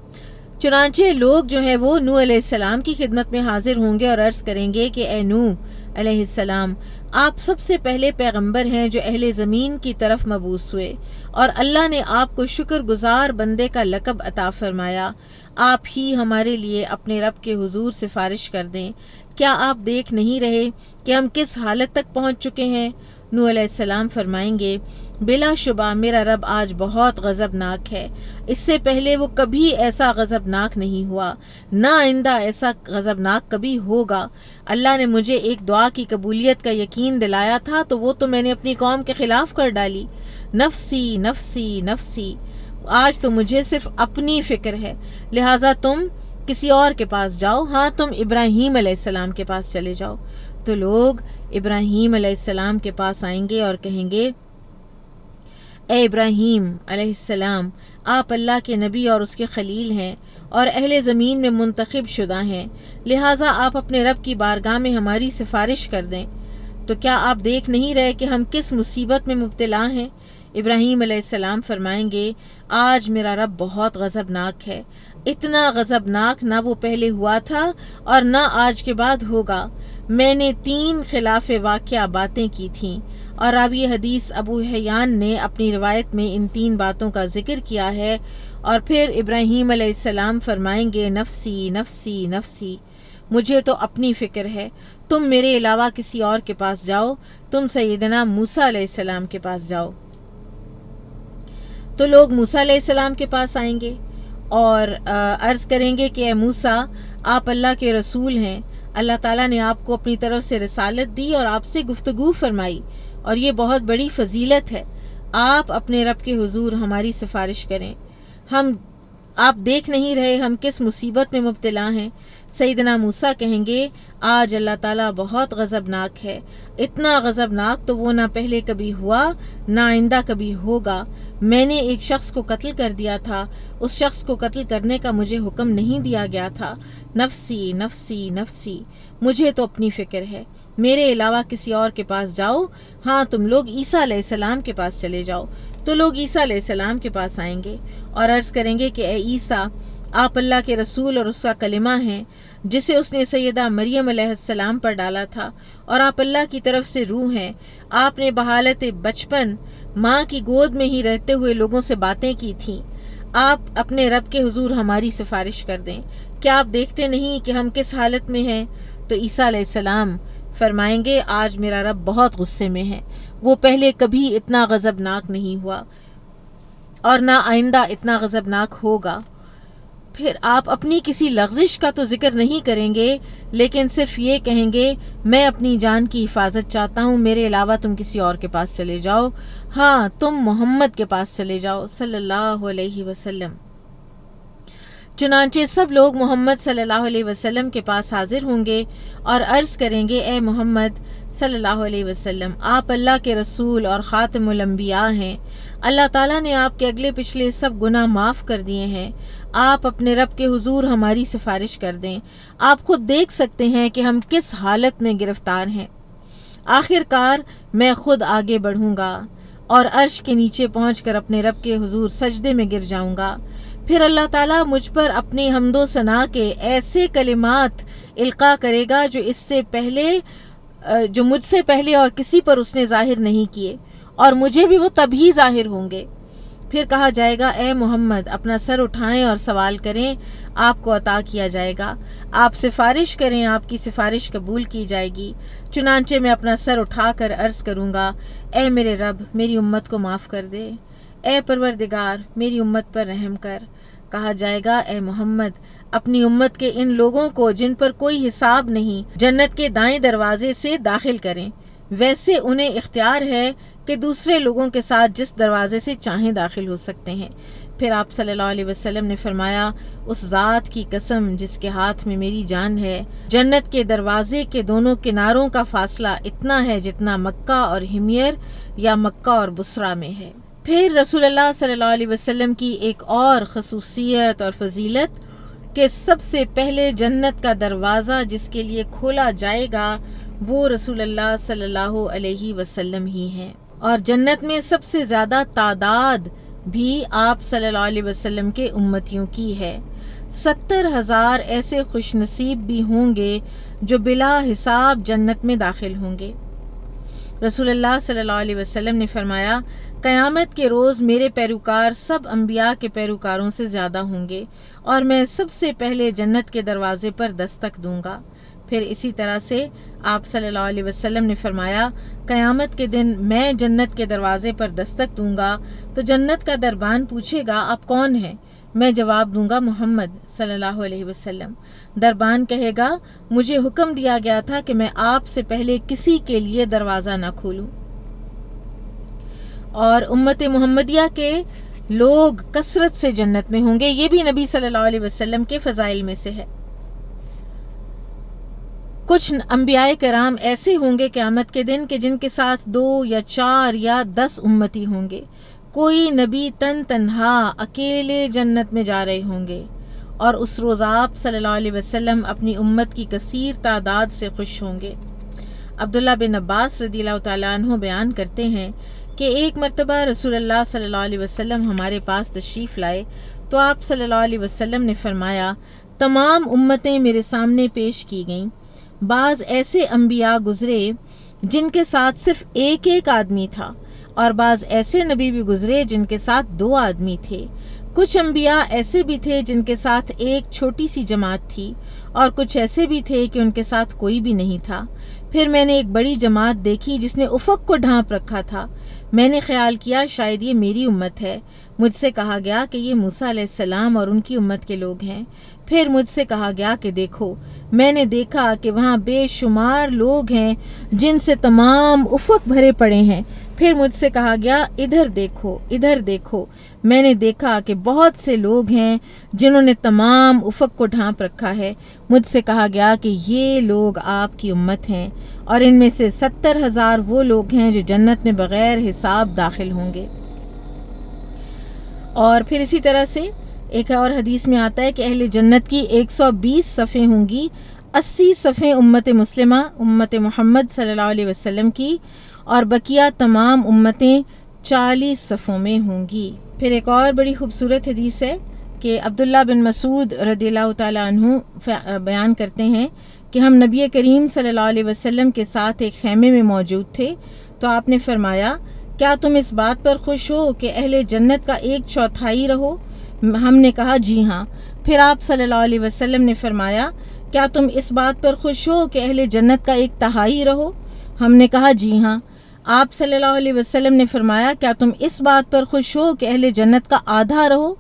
چنانچہ لوگ جو ہیں وہ نوح علیہ السلام کی خدمت میں حاضر ہوں گے اور عرض کریں گے کہ اے نوح علیہ السلام، آپ سب سے پہلے پیغمبر ہیں جو اہل زمین کی طرف مبعوث ہوئے اور اللہ نے آپ کو شکر گزار بندے کا لقب عطا فرمایا، آپ ہی ہمارے لیے اپنے رب کے حضور سفارش کر دیں۔ کیا آپ دیکھ نہیں رہے کہ ہم کس حالت تک پہنچ چکے ہیں؟ نوح علیہ السلام فرمائیں گے بلا شبہ میرا رب آج بہت غضبناک ہے، اس سے پہلے وہ کبھی ایسا غضبناک نہیں ہوا، نہ آئندہ ایسا غضبناک کبھی ہوگا۔ اللہ نے مجھے ایک دعا کی قبولیت کا یقین دلایا تھا تو وہ تو میں نے اپنی قوم کے خلاف کر ڈالی۔ نفسی نفسی نفسی، آج تو مجھے صرف اپنی فکر ہے، لہٰذا تم کسی اور کے پاس جاؤ، ہاں تم ابراہیم علیہ السلام کے پاس چلے جاؤ۔ تو لوگ ابراہیم علیہ السلام کے پاس آئیں گے اور کہیں گے اے ابراہیم علیہ السلام، آپ اللہ کے نبی اور اس کے خلیل ہیں اور اہل زمین میں منتخب شدہ ہیں، لہٰذا آپ اپنے رب کی بارگاہ میں ہماری سفارش کر دیں۔ تو کیا آپ دیکھ نہیں رہے کہ ہم کس مصیبت میں مبتلا ہیں؟ ابراہیم علیہ السلام فرمائیں گے آج میرا رب بہت غضبناک ہے، اتنا غضبناک نہ وہ پہلے ہوا تھا اور نہ آج کے بعد ہوگا۔ میں نے 3 خلاف واقعہ باتیں کی تھیں اور راوی حدیث ابو حیان نے اپنی روایت میں ان 3 باتوں کا ذکر کیا ہے۔ اور پھر ابراہیم علیہ السلام فرمائیں گے نفسی نفسی نفسی، مجھے تو اپنی فکر ہے، تم میرے علاوہ کسی اور کے پاس جاؤ، تم سیدنا موسیٰ علیہ السلام کے پاس جاؤ۔ تو لوگ موسیٰ علیہ السلام کے پاس آئیں گے اور عرض کریں گے کہ اے موسیٰ، آپ اللہ کے رسول ہیں، اللہ تعالیٰ نے آپ کو اپنی طرف سے رسالت دی اور آپ سے گفتگو فرمائی اور یہ بہت بڑی فضیلت ہے، آپ اپنے رب کے حضور ہماری سفارش کریں، آپ دیکھ نہیں رہے ہم کس مصیبت میں مبتلا ہیں؟ سیدنا موسیٰ کہیں گے آج اللہ تعالیٰ بہت غضبناک ہے، اتنا غضبناک تو وہ نہ پہلے کبھی ہوا نہ آئندہ کبھی ہوگا۔ میں نے ایک شخص کو قتل کر دیا تھا، اس شخص کو قتل کرنے کا مجھے حکم نہیں دیا گیا تھا، نفسی نفسی نفسی، مجھے تو اپنی فکر ہے، میرے علاوہ کسی اور کے پاس جاؤ، ہاں تم لوگ عیسیٰ علیہ السلام کے پاس چلے جاؤ۔ تو لوگ عیسیٰ علیہ السلام کے پاس آئیں گے اور عرض کریں گے کہ اے عیسیٰ، آپ اللہ کے رسول اور اس کا کلمہ ہیں جسے اس نے سیدہ مریم علیہ السلام پر ڈالا تھا، اور آپ اللہ کی طرف سے روح ہیں، آپ نے بحالت بچپن ماں کی گود میں ہی رہتے ہوئے لوگوں سے باتیں کی تھیں، آپ اپنے رب کے حضور ہماری سفارش کر دیں، کیا آپ دیکھتے نہیں کہ ہم کس حالت میں ہیں؟ تو عیسیٰ علیہ السلام فرمائیں گے آج میرا رب بہت غصے میں ہے، وہ پہلے کبھی اتنا غضبناک نہیں ہوا اور نہ آئندہ اتنا غضبناک ہوگا۔ پھر آپ اپنی کسی لغزش کا تو ذکر نہیں کریں گے، لیکن صرف یہ کہیں گے میں اپنی جان کی حفاظت چاہتا ہوں، میرے علاوہ تم کسی اور کے پاس چلے جاؤ، ہاں تم محمد کے پاس چلے جاؤ صلی اللہ علیہ وسلم۔ چنانچہ سب لوگ محمد صلی اللہ علیہ وسلم کے پاس حاضر ہوں گے اور عرض کریں گے، اے محمد صلی اللہ علیہ وسلم، آپ اللہ کے رسول اور خاتم الانبیاء ہیں، اللہ تعالیٰ نے آپ کے اگلے پچھلے سب گناہ معاف کر دیے ہیں، آپ اپنے رب کے حضور ہماری سفارش کر دیں، آپ خود دیکھ سکتے ہیں کہ ہم کس حالت میں گرفتار ہیں۔ آخر کار میں خود آگے بڑھوں گا اور عرش کے نیچے پہنچ کر اپنے رب کے حضور سجدے میں گر جاؤں گا، پھر اللہ تعالیٰ مجھ پر اپنی حمد و ثنا کے ایسے کلمات القاء کرے گا جو مجھ سے پہلے اور کسی پر اس نے ظاہر نہیں کیے، اور مجھے بھی وہ تبھی ظاہر ہوں گے۔ پھر کہا جائے گا، اے محمد اپنا سر اٹھائیں اور سوال کریں، آپ کو عطا کیا جائے گا، آپ سفارش کریں، آپ کی سفارش قبول کی جائے گی۔ چنانچہ میں اپنا سر اٹھا کر عرض کروں گا، اے میرے رب میری امت کو معاف کر دے، اے پروردگار میری امت پر رحم کر۔ کہا جائے گا، اے محمد اپنی امت کے ان لوگوں کو جن پر کوئی حساب نہیں جنت کے دائیں دروازے سے داخل کریں، ویسے انہیں اختیار ہے کہ دوسرے لوگوں کے ساتھ جس دروازے سے چاہیں داخل ہو سکتے ہیں۔ پھر آپ صلی اللہ علیہ وسلم نے فرمایا، اس ذات کی قسم جس کے ہاتھ میں میری جان ہے، جنت کے دروازے کے دونوں کناروں کا فاصلہ اتنا ہے جتنا مکہ اور حمیر یا مکہ اور بصرہ میں ہے۔ پھر رسول اللہ صلی اللہ علیہ وسلم کی ایک اور خصوصیت اور فضیلت کہ سب سے پہلے جنت کا دروازہ جس کے لیے کھولا جائے گا وہ رسول اللہ صلی اللہ علیہ وسلم ہی ہیں، اور جنت میں سب سے زیادہ تعداد بھی آپ صلی اللہ علیہ وسلم کے امتیوں کی ہے۔ 70,000 ایسے خوش نصیب بھی ہوں گے جو بلا حساب جنت میں داخل ہوں گے۔ رسول اللہ صلی اللہ علیہ وسلم نے فرمایا، قیامت کے روز میرے پیروکار سب انبیاء کے پیروکاروں سے زیادہ ہوں گے، اور میں سب سے پہلے جنت کے دروازے پر دستک دوں گا۔ پھر اسی طرح سے آپ صلی اللہ علیہ وسلم نے فرمایا، قیامت کے دن میں جنت کے دروازے پر دستک دوں گا تو جنت کا دربان پوچھے گا، آپ کون ہیں؟ میں جواب دوں گا، محمد صلی اللہ علیہ وسلم۔ دربان کہے گا، مجھے حکم دیا گیا تھا کہ میں آپ سے پہلے کسی کے لیے دروازہ نہ کھولوں۔ اور امت محمدیہ کے لوگ کثرت سے جنت میں ہوں گے، یہ بھی نبی صلی اللہ علیہ وسلم کے فضائل میں سے ہے۔ کچھ انبیاء کرام ایسے ہوں گے قیامت کے دن کہ جن کے ساتھ 2 یا 4 یا 10 امتی ہوں گے۔ کوئی نبی تنہا اکیلے جنت میں جا رہے ہوں گے، اور اس روز آپ صلی اللہ علیہ وسلم اپنی امت کی کثیر تعداد سے خوش ہوں گے۔ عبداللہ بن عباس رضی اللہ تعالیٰ عنہ بیان کرتے ہیں کہ ایک مرتبہ رسول اللہ صلی اللہ علیہ وسلم ہمارے پاس تشریف لائے تو آپ صلی اللہ علیہ وسلم نے فرمایا، تمام امتیں میرے سامنے پیش کی گئیں، بعض ایسے انبیاء گزرے جن کے ساتھ صرف ایک آدمی تھا، اور بعض ایسے نبی بھی گزرے جن کے ساتھ 2 آدمی تھے، کچھ انبیاء ایسے بھی تھے جن کے ساتھ ایک چھوٹی سی جماعت تھی، اور کچھ ایسے بھی تھے کہ ان کے ساتھ کوئی بھی نہیں تھا۔ پھر میں نے ایک بڑی جماعت دیکھی جس نے افق کو ڈھانپ رکھا تھا، میں نے خیال کیا شاید یہ میری امت ہے، مجھ سے کہا گیا کہ یہ موسیٰ علیہ السلام اور ان کی امت کے لوگ ہیں۔ پھر مجھ سے کہا گیا کہ دیکھو، میں نے دیکھا کہ وہاں بے شمار لوگ ہیں جن سے تمام افق بھرے پڑے ہیں۔ پھر مجھ سے کہا گیا ادھر دیکھو، ادھر دیکھو، میں نے دیکھا کہ بہت سے لوگ ہیں جنہوں نے تمام افق کو ڈھانپ رکھا ہے۔ مجھ سے کہا گیا کہ یہ لوگ آپ کی امت ہیں، اور ان میں سے 70,000 وہ لوگ ہیں جو جنت میں بغیر حساب داخل ہوں گے۔ اور پھر اسی طرح سے ایک اور حدیث میں آتا ہے کہ اہل جنت کی 120 صفیں ہوں گی، 80 صفیں امت مسلمہ امت محمد صلی اللہ علیہ وسلم کی، اور بقیہ تمام امتیں 40 صفوں میں ہوں گی۔ پھر ایک اور بڑی خوبصورت حدیث ہے کہ عبداللہ بن مسعود رضی اللہ تعالیٰ عنہ بیان کرتے ہیں کہ ہم نبی کریم صلی اللہ علیہ وسلم کے ساتھ ایک خیمے میں موجود تھے تو آپ نے فرمایا، کیا تم اس بات پر خوش ہو کہ اہل جنت کا 1/4 رہو؟ ہم نے کہا جی ہاں۔ پھر آپ صلی اللہ علیہ وسلم نے فرمایا، کیا تم اس بات پر خوش ہو کہ اہل جنت کا 1/3 رہو؟ ہم نے کہا جی ہاں۔ آپ صلی اللہ علیہ وسلم نے فرمایا، کیا تم اس بات پر خوش ہو کہ اہل جنت کا آدھا رہو؟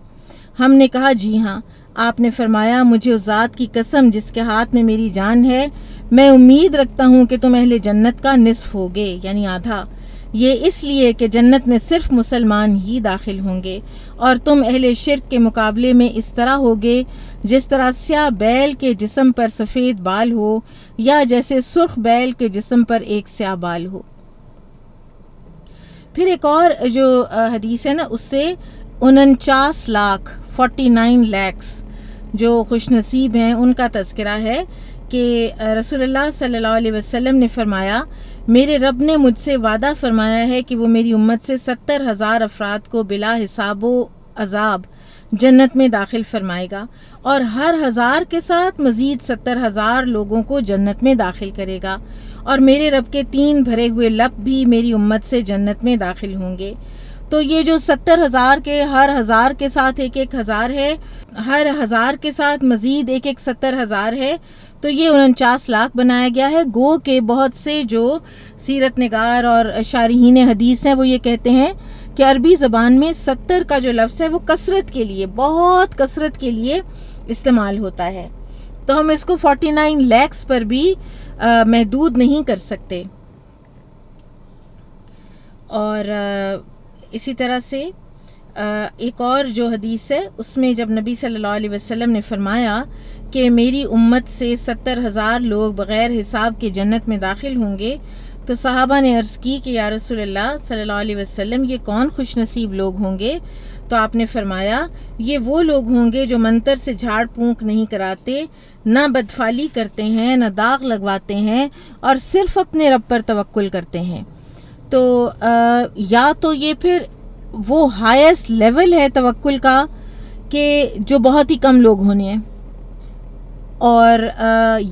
ہم نے کہا جی ہاں۔ آپ نے فرمایا، مجھے اس ذات کی قسم جس کے ہاتھ میں میری جان ہے، میں امید رکھتا ہوں کہ تم اہل جنت کا نصف ہوگے، یعنی آدھا۔ یہ اس لیے کہ جنت میں صرف مسلمان ہی داخل ہوں گے، اور تم اہل شرک کے مقابلے میں اس طرح ہوگے جس طرح سیاہ بیل کے جسم پر سفید بال ہو، یا جیسے سرخ بیل کے جسم پر ایک سیاہ بال ہو۔ پھر ایک اور جو حدیث ہے نا، اس سے 49 لاکھ 49 lakhs جو خوش نصیب ہیں ان کا تذکرہ ہے کہ رسول اللہ صلی اللہ علیہ وسلم نے فرمایا، میرے رب نے مجھ سے وعدہ فرمایا ہے کہ وہ میری امت سے 70,000 افراد کو بلا حساب و عذاب جنت میں داخل فرمائے گا، اور ہر 1000 کے ساتھ مزید 70,000 لوگوں کو جنت میں داخل کرے گا، اور میرے رب کے 3 بھرے ہوئے لب بھی میری امت سے جنت میں داخل ہوں گے۔ تو یہ جو 70,000 کے ہر 1000 کے ساتھ ایک 1000 ہے، ہر 1000 کے ساتھ مزید ایک 70,000 ہے، تو یہ 49 لاکھ بنایا گیا ہے۔ گو کہ بہت سے جو سیرت نگار اور شارحین حدیث ہیں وہ یہ کہتے ہیں کہ عربی زبان میں 70 کا جو لفظ ہے وہ کثرت کے لیے، بہت کثرت کے لیے استعمال ہوتا ہے، تو ہم اس کو 49 lakhs پر بھی محدود نہیں کر سکتے۔ اور اسی طرح سے ایک اور جو حدیث ہے اس میں جب نبی صلی اللہ علیہ وسلم نے فرمایا کہ میری امت سے 70,000 لوگ بغیر حساب کے جنت میں داخل ہوں گے، تو صحابہ نے عرض کی کہ یا رسول اللہ صلی اللہ علیہ وسلم یہ کون خوش نصیب لوگ ہوں گے؟ تو آپ نے فرمایا یہ وہ لوگ ہوں گے جو منتر سے جھاڑ پونک نہیں کراتے، نہ بدفعلی کرتے ہیں، نہ داغ لگواتے ہیں، اور صرف اپنے رب پر توکل کرتے ہیں۔ تو یا تو یہ پھر وہ ہائیسٹ لیول ہے توکل کا کہ جو بہت ہی کم لوگ ہونے ہیں، اور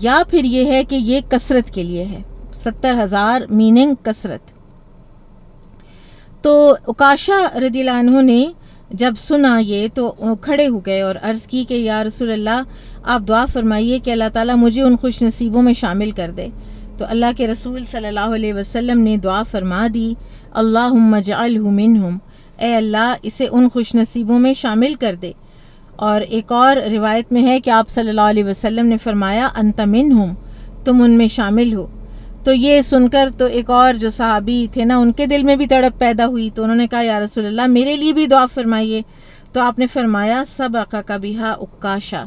یا پھر یہ ہے کہ یہ کثرت کے لیے ہے، 70,000 میننگ کثرت۔ تو عکاشہ رضی اللہ عنہ نے جب سنا یہ تو کھڑے ہو گئے اور عرض کی کہ یا رسول اللہ آپ دعا فرمائیے کہ اللہ تعالیٰ مجھے ان خوش نصیبوں میں شامل کر دے۔ تو اللہ کے رسول صلی اللہ علیہ وسلم نے دعا فرما دی، اللہم اجعلہ منہم، اے اللہ اسے ان خوش نصیبوں میں شامل کر دے۔ اور ایک اور روایت میں ہے کہ آپ صلی اللہ علیہ وسلم نے فرمایا انت منہم، تم ان میں شامل ہو۔ تو یہ سن کر تو ایک اور جو صحابی تھے نا ان کے دل میں بھی تڑپ پیدا ہوئی، تو انہوں نے کہا یا رسول اللہ میرے لیے بھی دعا فرمائیے۔ تو آپ نے فرمایا سبقک بہا عکاشہ،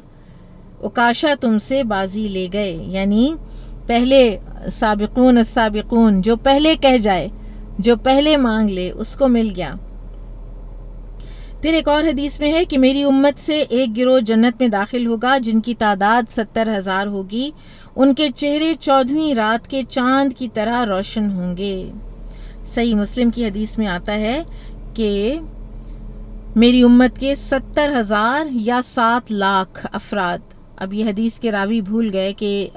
عکاشہ تم سے بازی لے گئے، یعنی پہلے سابقون السابقون، جو پہلے کہہ جائے، جو پہلے مانگ لے اس کو مل گیا۔ پھر ایک اور حدیث میں ہے کہ میری امت سے ایک گروہ جنت میں داخل ہوگا جن کی تعداد 70,000 ہوگی، ان کے چہرے 14ویں رات کے چاند کی طرح روشن ہوں گے۔ صحیح مسلم کی حدیث میں آتا ہے کہ میری امت کے 70,000 یا 7 لاکھ افراد، اب یہ حدیث کے راوی بھول گئے کہ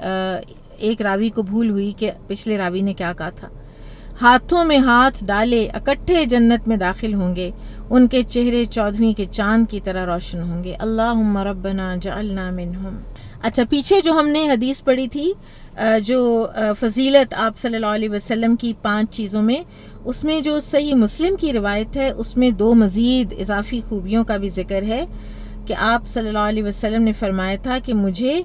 ایک راوی کو بھول ہوئی کہ پچھلے راوی نے کیا کہا تھا، ہاتھوں میں ہاتھ ڈالے اکٹھے جنت میں داخل ہوں گے، ان کے چہرے 14ویں کے چاند کی طرح روشن ہوں گے۔ اللہم ربنا جعلنا منہم۔ اچھا، پیچھے جو ہم نے حدیث پڑھی تھی جو فضیلت آپ صلی اللہ علیہ وسلم کی 5 چیزوں میں، اس میں جو صحیح مسلم کی روایت ہے اس میں 2 مزید اضافی خوبیوں کا بھی ذکر ہے کہ آپ صلی اللہ علیہ وسلم نے فرمایا تھا کہ مجھے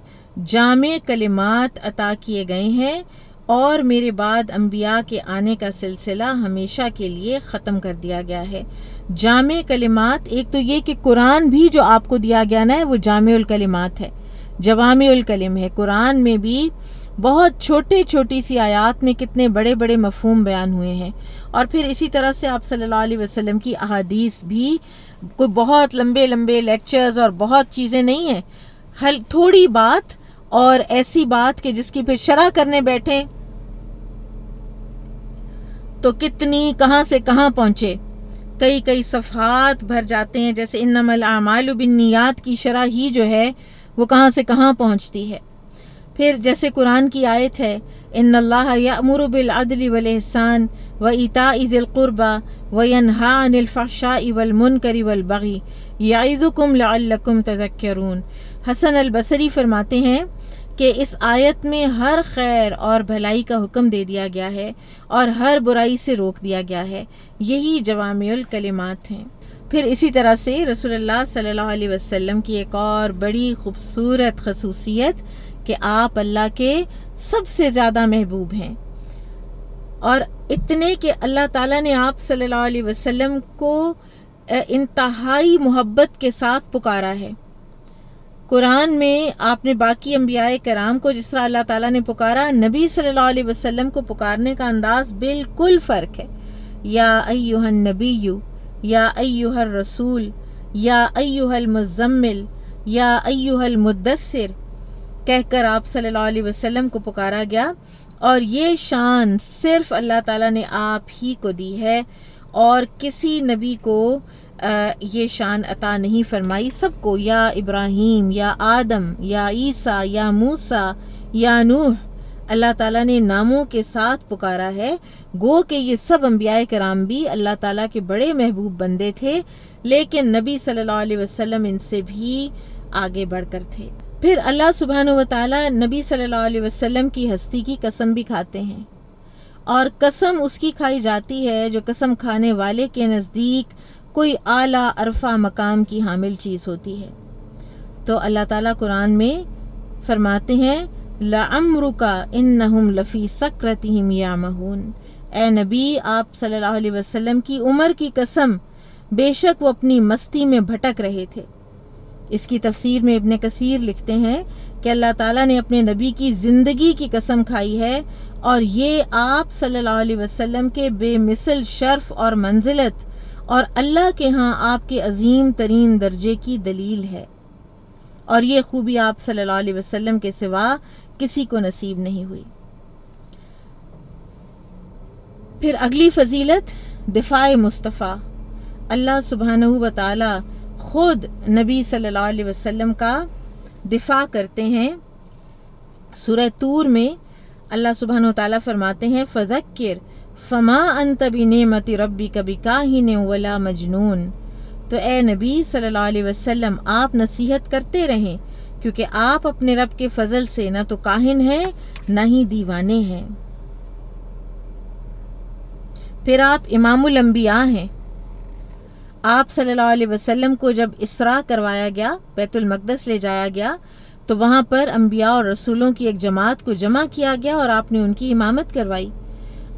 جامع کلمات عطا کیے گئے ہیں اور میرے بعد انبیاء کے آنے کا سلسلہ ہمیشہ کے لیے ختم کر دیا گیا ہے۔ جامع کلمات، ایک تو یہ کہ قرآن بھی جو آپ کو دیا گیا نا وہ جامع الکلمات ہے، جوامع الکلم ہے۔ قرآن میں بھی بہت چھوٹی سی آیات میں کتنے بڑے بڑے مفہوم بیان ہوئے ہیں، اور پھر اسی طرح سے آپ صلی اللہ علیہ وسلم کی احادیث بھی کوئی بہت لمبے لیکچرز اور بہت چیزیں نہیں ہیں، تھوڑی بات اور ایسی بات کہ جس کی پھر شرح کرنے بیٹھیں تو کتنی کہاں سے کہاں پہنچے، کئی صفحات بھر جاتے ہیں، جیسے انما الاعمال بالنیات کی شرح ہی جو ہے وہ کہاں سے کہاں پہنچتی ہے۔ پھر جیسے قرآن کی آیت ہے ان اللہ یأمر بالعدل والاحسان وایتاء ذی القربى وینہی عن الفحشاء والمنکر والبغی یعظکم لعلکم تذکرون۔ حسن البصری فرماتے ہیں کہ اس آیت میں ہر خیر اور بھلائی کا حکم دے دیا گیا ہے اور ہر برائی سے روک دیا گیا ہے، یہی جوامع الکلمات ہیں۔ پھر اسی طرح سے رسول اللہ صلی اللہ علیہ وسلم کی ایک اور بڑی خوبصورت خصوصیت کہ آپ اللہ کے سب سے زیادہ محبوب ہیں، اور اتنے کہ اللہ تعالیٰ نے آپ صلی اللہ علیہ وسلم کو انتہائی محبت کے ساتھ پکارا ہے۔ قرآن میں آپ نے باقی انبیاء کرام کو جس طرح اللہ تعالیٰ نے پکارا، نبی صلی اللہ علیہ وسلم کو پکارنے کا انداز بالکل فرق ہے۔ یا ایھا النبی، یا ایھا الرسول، یا ایھا المزمل، یا ایھا المدثر کہہ کر آپ صلی اللہ علیہ وسلم کو پکارا گیا، اور یہ شان صرف اللہ تعالیٰ نے آپ ہی کو دی ہے، اور کسی نبی کو یہ شان عطا نہیں فرمائی۔ سب کو یا ابراہیم، یا آدم، یا عیسیٰ، یا موسیٰ، یا نوح، اللہ تعالیٰ نے ناموں کے ساتھ پکارا ہے۔ گو کہ یہ سب انبیاء کرام بھی اللہ تعالیٰ کے بڑے محبوب بندے تھے، لیکن نبی صلی اللہ علیہ وسلم ان سے بھی آگے بڑھ کر تھے۔ پھر اللہ سبحانہ و تعالیٰ نبی صلی اللہ علیہ وسلم کی ہستی کی قسم بھی کھاتے ہیں، اور قسم اس کی کھائی جاتی ہے جو قسم کھانے والے کے نزدیک کوئی اعلیٰ عرفہ مقام کی حامل چیز ہوتی ہے۔ تو اللہ تعالیٰ قرآن میں فرماتے ہیں لَعَمْرُكَ إِنَّهُمْ لَفِي سَكْرَتِهِمْ يَعْمَهُونَ، اے نبی آپ صلی اللہ علیہ وسلم کی عمر کی قسم، بے شک وہ اپنی مستی میں بھٹک رہے تھے۔ اس کی تفسیر میں ابن کثیر لکھتے ہیں کہ اللہ تعالیٰ نے اپنے نبی کی زندگی کی قسم کھائی ہے، اور یہ آپ صلی اللہ علیہ وسلم کے بے مثل شرف اور منزلت اور اللہ کے ہاں آپ کے عظیم ترین درجے کی دلیل ہے، اور یہ خوبی آپ صلی اللہ علیہ وسلم کے سوا کسی کو نصیب نہیں ہوئی۔ پھر اگلی فضیلت دفاع مصطفیٰ، اللہ سبحانہ و تعالی خود نبی صلی اللہ علیہ وسلم کا دفاع کرتے ہیں۔ سورہ طور میں اللہ سبحانہ و تعالیٰ فرماتے ہیں فذکر فما انت بنعمت ربک بکاہن ولا مجنون، تو اے نبی صلی اللہ علیہ وسلم آپ نصیحت کرتے رہیں، کیونکہ آپ اپنے رب کے فضل سے نہ تو کاہن ہیں نہ ہی دیوانے ہیں۔ پھر آپ امام الانبیاء ہیں۔ آپ صلی اللہ علیہ وسلم کو جب اسراء کروایا گیا، بیت المقدس لے جایا گیا، تو وہاں پر انبیاء اور رسولوں کی ایک جماعت کو جمع کیا گیا اور آپ نے ان کی امامت کروائی۔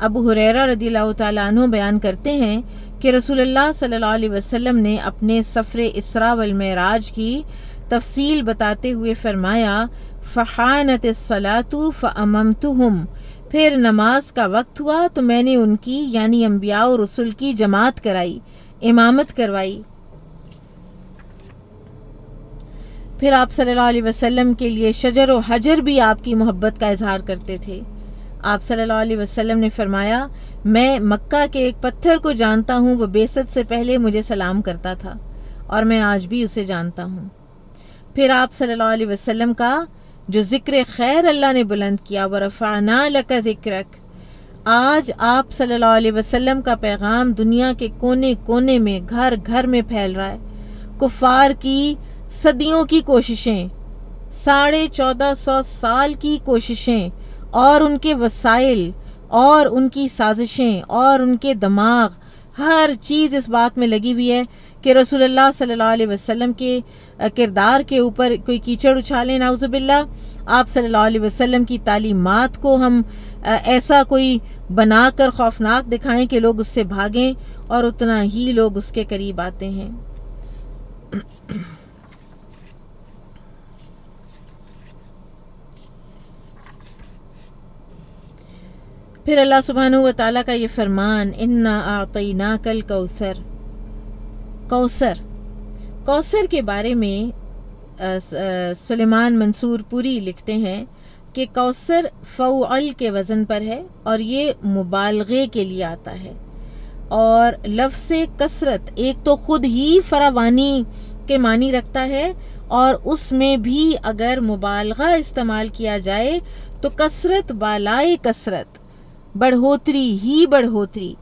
ابو ہریرہ رضی اللہ تعالیٰ عنہ بیان کرتے ہیں کہ رسول اللہ صلی اللہ علیہ وسلم نے اپنے سفر اسراء والمعراج کی تفصیل بتاتے ہوئے فرمایا فحانت الصلاۃ فاممتہم، پھر نماز کا وقت ہوا تو میں نے ان کی یعنی انبیاء و رسل کی جماعت کرائی، امامت کروائی۔ پھر آپ صلی اللہ علیہ وسلم کے لیے شجر و حجر بھی آپ کی محبت کا اظہار کرتے تھے۔ آپ صلی اللہ علیہ وسلم نے فرمایا میں مکہ کے ایک پتھر کو جانتا ہوں، وہ بعثت سے پہلے مجھے سلام کرتا تھا اور میں آج بھی اسے جانتا ہوں۔ پھر آپ صلی اللہ علیہ وسلم کا جو ذکر خیر اللہ نے بلند کیا وَرَفَعْنَا لَكَ ذِكْرَكَ، آج آپ صلی اللہ علیہ وسلم کا پیغام دنیا کے کونے کونے میں گھر گھر میں پھیل رہا ہے۔ کفار کی صدیوں کی کوششیں، 1450 سال کی کوششیں اور ان کے وسائل اور ان کی سازشیں اور ان کے دماغ، ہر چیز اس بات میں لگی ہوئی ہے کہ رسول اللہ صلی اللہ علیہ وسلم کے کردار کے اوپر کوئی کیچڑ اچھالیں، نعوذ باللہ۔ آپ صلی اللہ علیہ وسلم کی تعلیمات کو ہم ایسا کوئی بنا کر خوفناک دکھائیں کہ لوگ اس سے بھاگیں، اور اتنا ہی لوگ اس کے قریب آتے ہیں۔ پھر اللہ سبحانہ و تعالیٰ کا یہ فرمان انا اعطیناک الکوثر، کوثر کے بارے میں سلیمان منصور پوری لکھتے ہیں کہ کوثر فعل کے وزن پر ہے اور یہ مبالغے کے لیے آتا ہے، اور لفظ کثرت ایک تو خود ہی فراوانی کے معنی رکھتا ہے، اور اس میں بھی اگر مبالغہ استعمال کیا جائے تو کثرت بالائے کثرت، بڑھوتری ہی بڑھوتری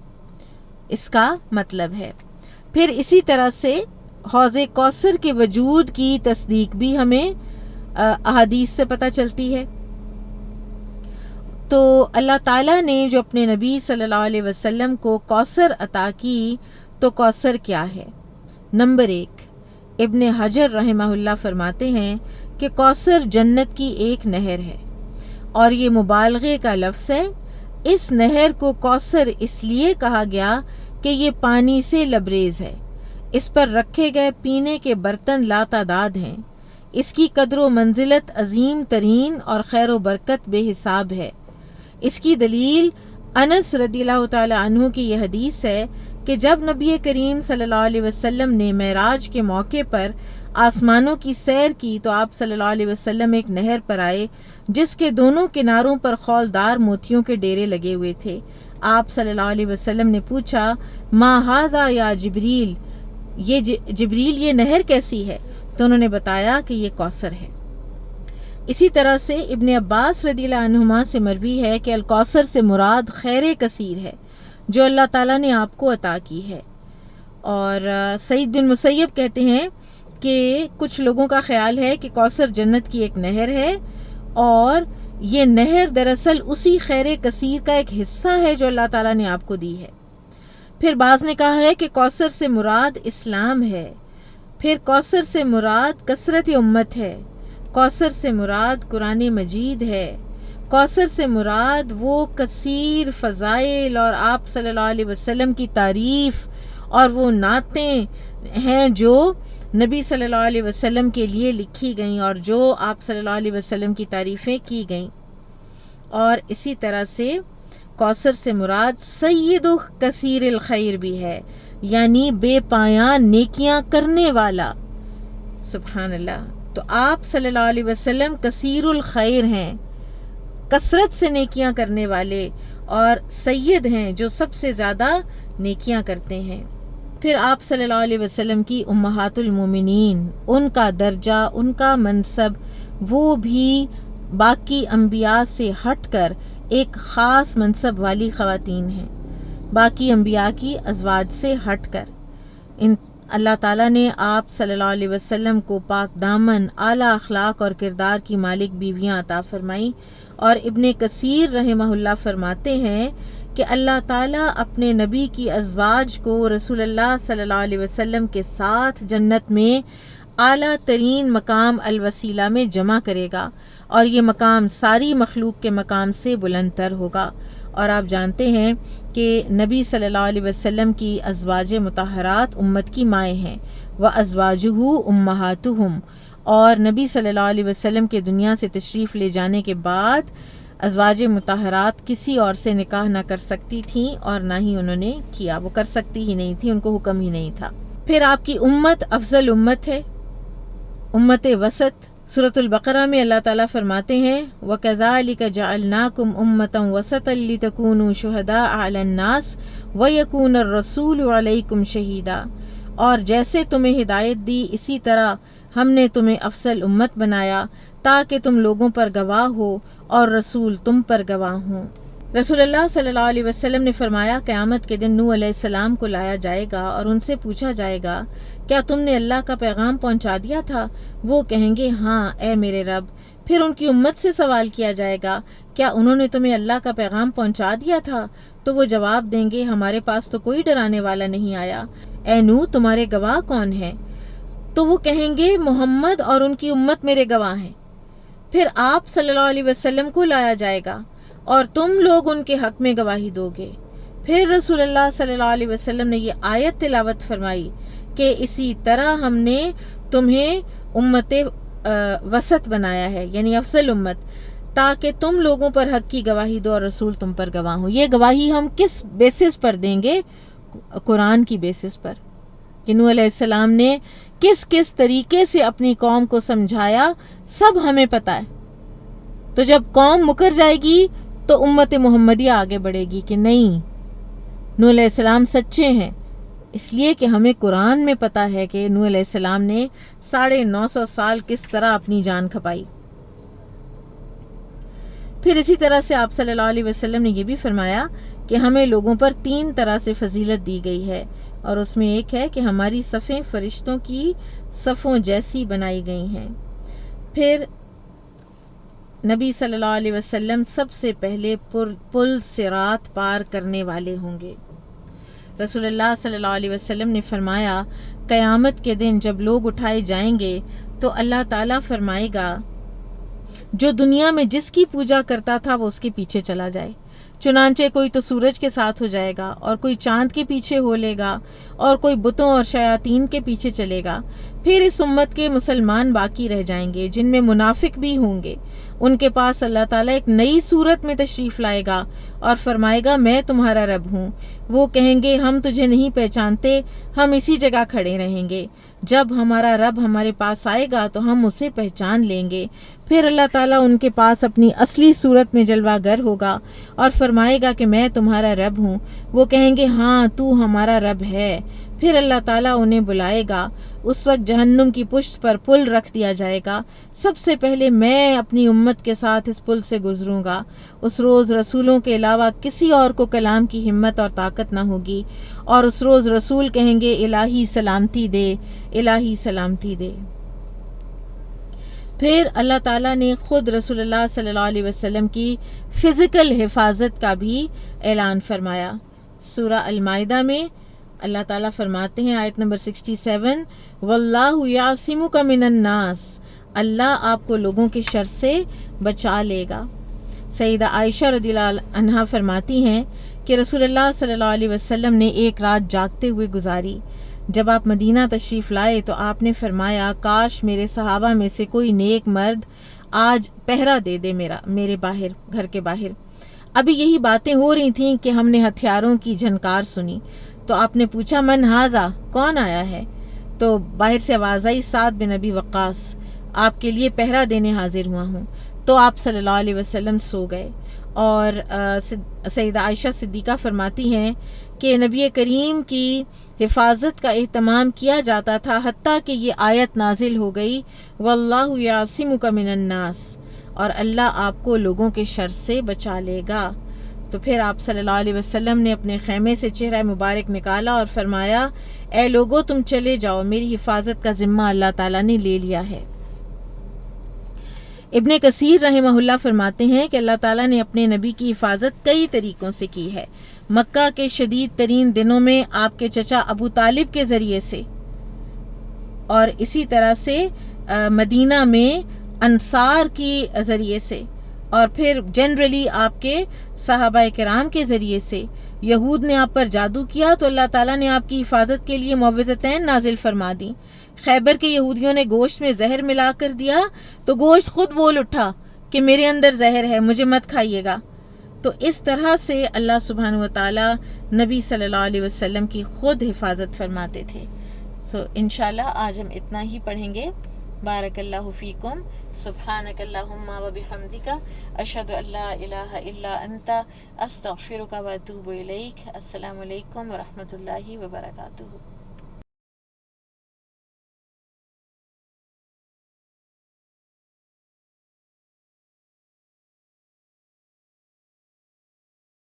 اس کا مطلب ہے۔ پھر اسی طرح سے حوض کوثر کے وجود کی تصدیق بھی ہمیں احادیث سے پتہ چلتی ہے۔ تو اللہ تعالیٰ نے جو اپنے نبی صلی اللہ علیہ وسلم کو کوثر عطا کی، تو کوثر کیا ہے؟ نمبر 1، ابن حجر رحمہ اللہ فرماتے ہیں کہ کوثر جنت کی ایک نہر ہے، اور یہ مبالغے کا لفظ ہے، اس نہر کو کوثر اس لیے کہا گیا کہ یہ پانی سے لبریز ہے، اس پر رکھے گئے پینے کے برتن لاتعداد ہیں، اس کی قدر و منزلت عظیم ترین اور خیر و برکت بے حساب ہے۔ اس کی دلیل انس رضی اللہ تعالی عنہ کی یہ حدیث ہے کہ جب نبی کریم صلی اللہ علیہ وسلم نے معراج کے موقع پر آسمانوں کی سیر کی تو آپ صلی اللہ علیہ وسلم ایک نہر پر آئے جس کے دونوں کناروں پر خولدار موتیوں کے ڈیرے لگے ہوئے تھے۔ آپ صلی اللہ علیہ وسلم نے پوچھا ما ھذا یا جبریل، یہ جبریل یہ نہر کیسی ہے؟ تو انہوں نے بتایا کہ یہ کوثر ہے۔ اسی طرح سے ابن عباس رضی اللہ عنہما سے مروی ہے کہ الکوثر سے مراد خیر کثیر ہے جو اللہ تعالیٰ نے آپ کو عطا کی ہے۔ اور سعید بن مسیب کہتے ہیں کہ کچھ لوگوں کا خیال ہے کہ کوثر جنت کی ایک نہر ہے اور یہ نہر دراصل اسی خیر کثیر کا ایک حصہ ہے جو اللہ تعالیٰ نے آپ کو دی ہے۔ پھر بعض نے کہا ہے کہ کوثر سے مراد اسلام ہے، پھر کوثر سے مراد کثرت امت ہے، کوثر سے مراد قرآن مجید ہے، کوثر سے مراد وہ کثیر فضائل اور آپ صلی اللہ علیہ وسلم کی تعریف اور وہ نعتیں ہیں جو نبی صلی اللہ علیہ وسلم کے لیے لکھی گئیں اور جو آپ صلی اللہ علیہ وسلم کی تعریفیں کی گئیں۔ اور اسی طرح سے کوثر سے مراد سید و کثیر الخیر بھی ہے، یعنی بے پایاں نیکیاں کرنے والا۔ سبحان اللہ۔ تو آپ صلی اللہ علیہ وسلم کثیر الخیر ہیں، کثرت سے نیکیاں کرنے والے، اور سید ہیں جو سب سے زیادہ نیکیاں کرتے ہیں۔ پھر آپ صلی اللہ علیہ وسلم کی امہات المومنین، ان کا درجہ، ان کا منصب، وہ بھی باقی انبیاء سے ہٹ کر ایک خاص منصب والی خواتین ہیں، باقی انبیاء کی ازواج سے ہٹ کر۔ اللہ تعالیٰ نے آپ صلی اللہ علیہ وسلم کو پاک دامن، اعلیٰ اخلاق اور کردار کی مالک بیویاں عطا فرمائیں، اور ابن کثیر رحمہ اللہ فرماتے ہیں کہ اللہ تعالیٰ اپنے نبی کی ازواج کو رسول اللہ صلی اللہ علیہ وسلم کے ساتھ جنت میں اعلیٰ ترین مقام الوسیلہ میں جمع کرے گا، اور یہ مقام ساری مخلوق کے مقام سے بلند تر ہوگا۔ اور آپ جانتے ہیں کہ نبی صلی اللہ علیہ وسلم کی ازواج مطہرات امت کی مائیں ہیں، وَأَزْوَاجُهُ أُمَّهَاتُهُمْ، اور نبی صلی اللہ علیہ وسلم کے دنیا سے تشریف لے جانے کے بعد ازواج مطہرات کسی اور سے نکاح نہ کر سکتی تھیں اور نہ ہی انہوں نے کیا، وہ کر سکتی ہی نہیں تھی، ان کو حکم ہی نہیں تھا۔ پھر آپ کی امت افضل امت ہے، امت وسط۔ سورۃ البقرہ میں اللہ تعالیٰ فرماتے ہیں وَكَذَلِكَ جَعَلْنَاكُمْ أُمَّةً وَسَطًا لِتَكُونُوا شُهَدَاءَ عَلَى النَّاسِ وَيَكُونَ الرَّسُولُ عَلَيْكُمْ شَهِيدًا، اور جیسے تمہیں ہدایت دی اسی طرح ہم نے تمہیں افضل امت بنایا تاکہ تم لوگوں پر گواہ ہو اور رسول تم پر گواہ ہوں۔ رسول اللہ صلی اللہ علیہ وسلم نے فرمایا قیامت کے دن نوح علیہ السلام کو لایا جائے گا اور ان سے پوچھا جائے گا کیا تم نے اللہ کا پیغام پہنچا دیا تھا؟ وہ کہیں گے ہاں اے میرے رب۔ پھر ان کی امت سے سوال کیا جائے گا کیا انہوں نے تمہیں اللہ کا پیغام پہنچا دیا تھا؟ تو وہ جواب دیں گے ہمارے پاس تو کوئی ڈرانے والا نہیں آیا۔ اے نوح تمہارے گواہ کون ہیں؟ تو وہ کہیں گے محمد اور ان کی امت میرے گواہ ہیں۔ پھر آپ صلی اللہ علیہ وسلم کو لایا جائے گا اور تم لوگ ان کے حق میں گواہی دو گے۔ پھر رسول اللہ صلی اللہ علیہ وسلم نے یہ آیت تلاوت فرمائی کہ اسی طرح ہم نے تمہیں امت وسط بنایا ہے، یعنی افضل امت، تاکہ تم لوگوں پر حق کی گواہی دو اور رسول تم پر گواہ ہوں۔ یہ گواہی ہم کس بیسس پر دیں گے؟ قرآن کی بیسس پر، کہ نوح علیہ السلام نے کس کس طریقے سے اپنی قوم کو سمجھایا سب ہمیں پتہ ہے۔ تو جب قوم مکر جائے گی تو امت محمدیہ آگے بڑھے گی کہ نہیں نوح علیہ السلام سچے ہیں، اس لیے کہ ہمیں قرآن میں پتہ ہے کہ نوح علیہ السلام نے 950 سال کس طرح اپنی جان کھپائی۔ پھر اسی طرح سے آپ صلی اللہ علیہ وسلم نے یہ بھی فرمایا کہ ہمیں لوگوں پر 3 طرح سے فضیلت دی گئی ہے، اور اس میں ایک ہے کہ ہماری صفیں فرشتوں کی صفوں جیسی بنائی گئی ہیں۔ پھر نبی صلی اللہ علیہ وسلم سب سے پہلے پل صراط پار کرنے والے ہوں گے۔ رسول اللہ صلی اللہ علیہ وسلم نے فرمایا قیامت کے دن جب لوگ اٹھائے جائیں گے تو اللہ تعالیٰ فرمائے گا جو دنیا میں جس کی پوجا کرتا تھا وہ اس کے پیچھے چلا جائے، چنانچہ کوئی تو سورج کے ساتھ ہو جائے گا اور کوئی چاند کے پیچھے ہو لے گا اور کوئی بتوں اور شیاطین کے پیچھے چلے گا۔ پھر اس امت کے مسلمان باقی رہ جائیں گے جن میں منافق بھی ہوں گے۔ ان کے پاس اللہ تعالیٰ ایک نئی صورت میں تشریف لائے گا اور فرمائے گا میں تمہارا رب ہوں۔ وہ کہیں گے ہم تجھے نہیں پہچانتے، ہم اسی جگہ کھڑے رہیں گے۔ جب ہمارا رب ہمارے پاس آئے گا تو ہم اسے پہچان لیں گے۔ پھر اللہ تعالیٰ ان کے پاس اپنی اصلی صورت میں جلوہ گر ہوگا اور فرمائے گا کہ میں تمہارا رب ہوں۔ وہ کہیں گے ہاں تو ہمارا رب ہے۔ پھر اللہ تعالیٰ انہیں بلائے گا۔ اس وقت جہنم کی پشت پر پل رکھ دیا جائے گا۔ سب سے پہلے میں اپنی امت کے ساتھ اس پل سے گزروں گا۔ اس روز رسولوں کے علاوہ کسی اور کو کلام کی ہمت اور طاقت نہ ہوگی، اور اس روز رسول کہیں گے الہی سلامتی دے، الہی سلامتی دے۔ پھر اللہ تعالیٰ نے خود رسول اللہ صلی اللہ علیہ وسلم کی فزیکل حفاظت کا بھی اعلان فرمایا۔ سورہ المائدہ میں اللہ تعالیٰ فرماتے ہیں آیت نمبر 67، واللہ یعصمک من الناس، اللہ آپ کو لوگوں کے شر سے بچا لے گا۔ سیدہ عائشہ رضی اللہ عنہا فرماتی ہیں کہ رسول اللہ صلی اللہ علیہ وسلم نے ایک رات جاگتے ہوئے گزاری۔ جب آپ مدینہ تشریف لائے تو آپ نے فرمایا کاش میرے صحابہ میں سے کوئی نیک مرد آج پہرا دے دے میرے باہر، گھر کے باہر۔ ابھی یہی باتیں ہو رہی تھیں کہ ہم نے ہتھیاروں کی جھنکار سنی، تو آپ نے پوچھا من ھذا، کون آیا ہے؟ تو باہر سے آواز آئی سعد بن ابی وقاص، آپ کے لیے پہرا دینے حاضر ہوا ہوں۔ تو آپ صلی اللہ علیہ وسلم سو گئے۔ اور سیدہ عائشہ صدیقہ فرماتی ہیں کہ نبی کریم کی حفاظت کا اہتمام کیا جاتا تھا حتیٰ کہ یہ آیت نازل ہو گئی واللہ یعصمک من الناس، اور اللہ آپ کو لوگوں کے شر سے بچا لے گا۔ تو پھر آپ صلی اللہ علیہ وسلم نے اپنے خیمے سے چہرہ مبارک نکالا اور فرمایا اے لوگو تم چلے جاؤ، میری حفاظت کا ذمہ اللہ تعالیٰ نے لے لیا ہے۔ ابن کثیر رحمہ اللہ فرماتے ہیں کہ اللہ تعالیٰ نے اپنے نبی کی حفاظت کئی طریقوں سے کی ہے۔ مکہ کے شدید ترین دنوں میں آپ کے چچا ابو طالب کے ذریعے سے، اور اسی طرح سے مدینہ میں انصار کی ذریعے سے، اور پھر جنرلی آپ کے صحابہ کرام کے ذریعے سے۔ یہود نے آپ پر جادو کیا تو اللہ تعالیٰ نے آپ کی حفاظت کے لیے معوذتین نازل فرما دیں۔ خیبر کے یہودیوں نے گوشت میں زہر ملا کر دیا تو گوشت خود بول اٹھا کہ میرے اندر زہر ہے، مجھے مت کھائیے گا۔ تو اس طرح سے اللہ سبحانہ و تعالیٰ نبی صلی اللہ علیہ وسلم کی خود حفاظت فرماتے تھے۔ انشاءاللہ آج ہم اتنا ہی پڑھیں گے۔ بارک اللہ فیکم، سبحانک اللہم و بحمدک، اشہد ان لا الہ الا انت، استغفرک و اتوب الیک۔ السلام علیکم ورحمۃ اللہ وبرکاتہ۔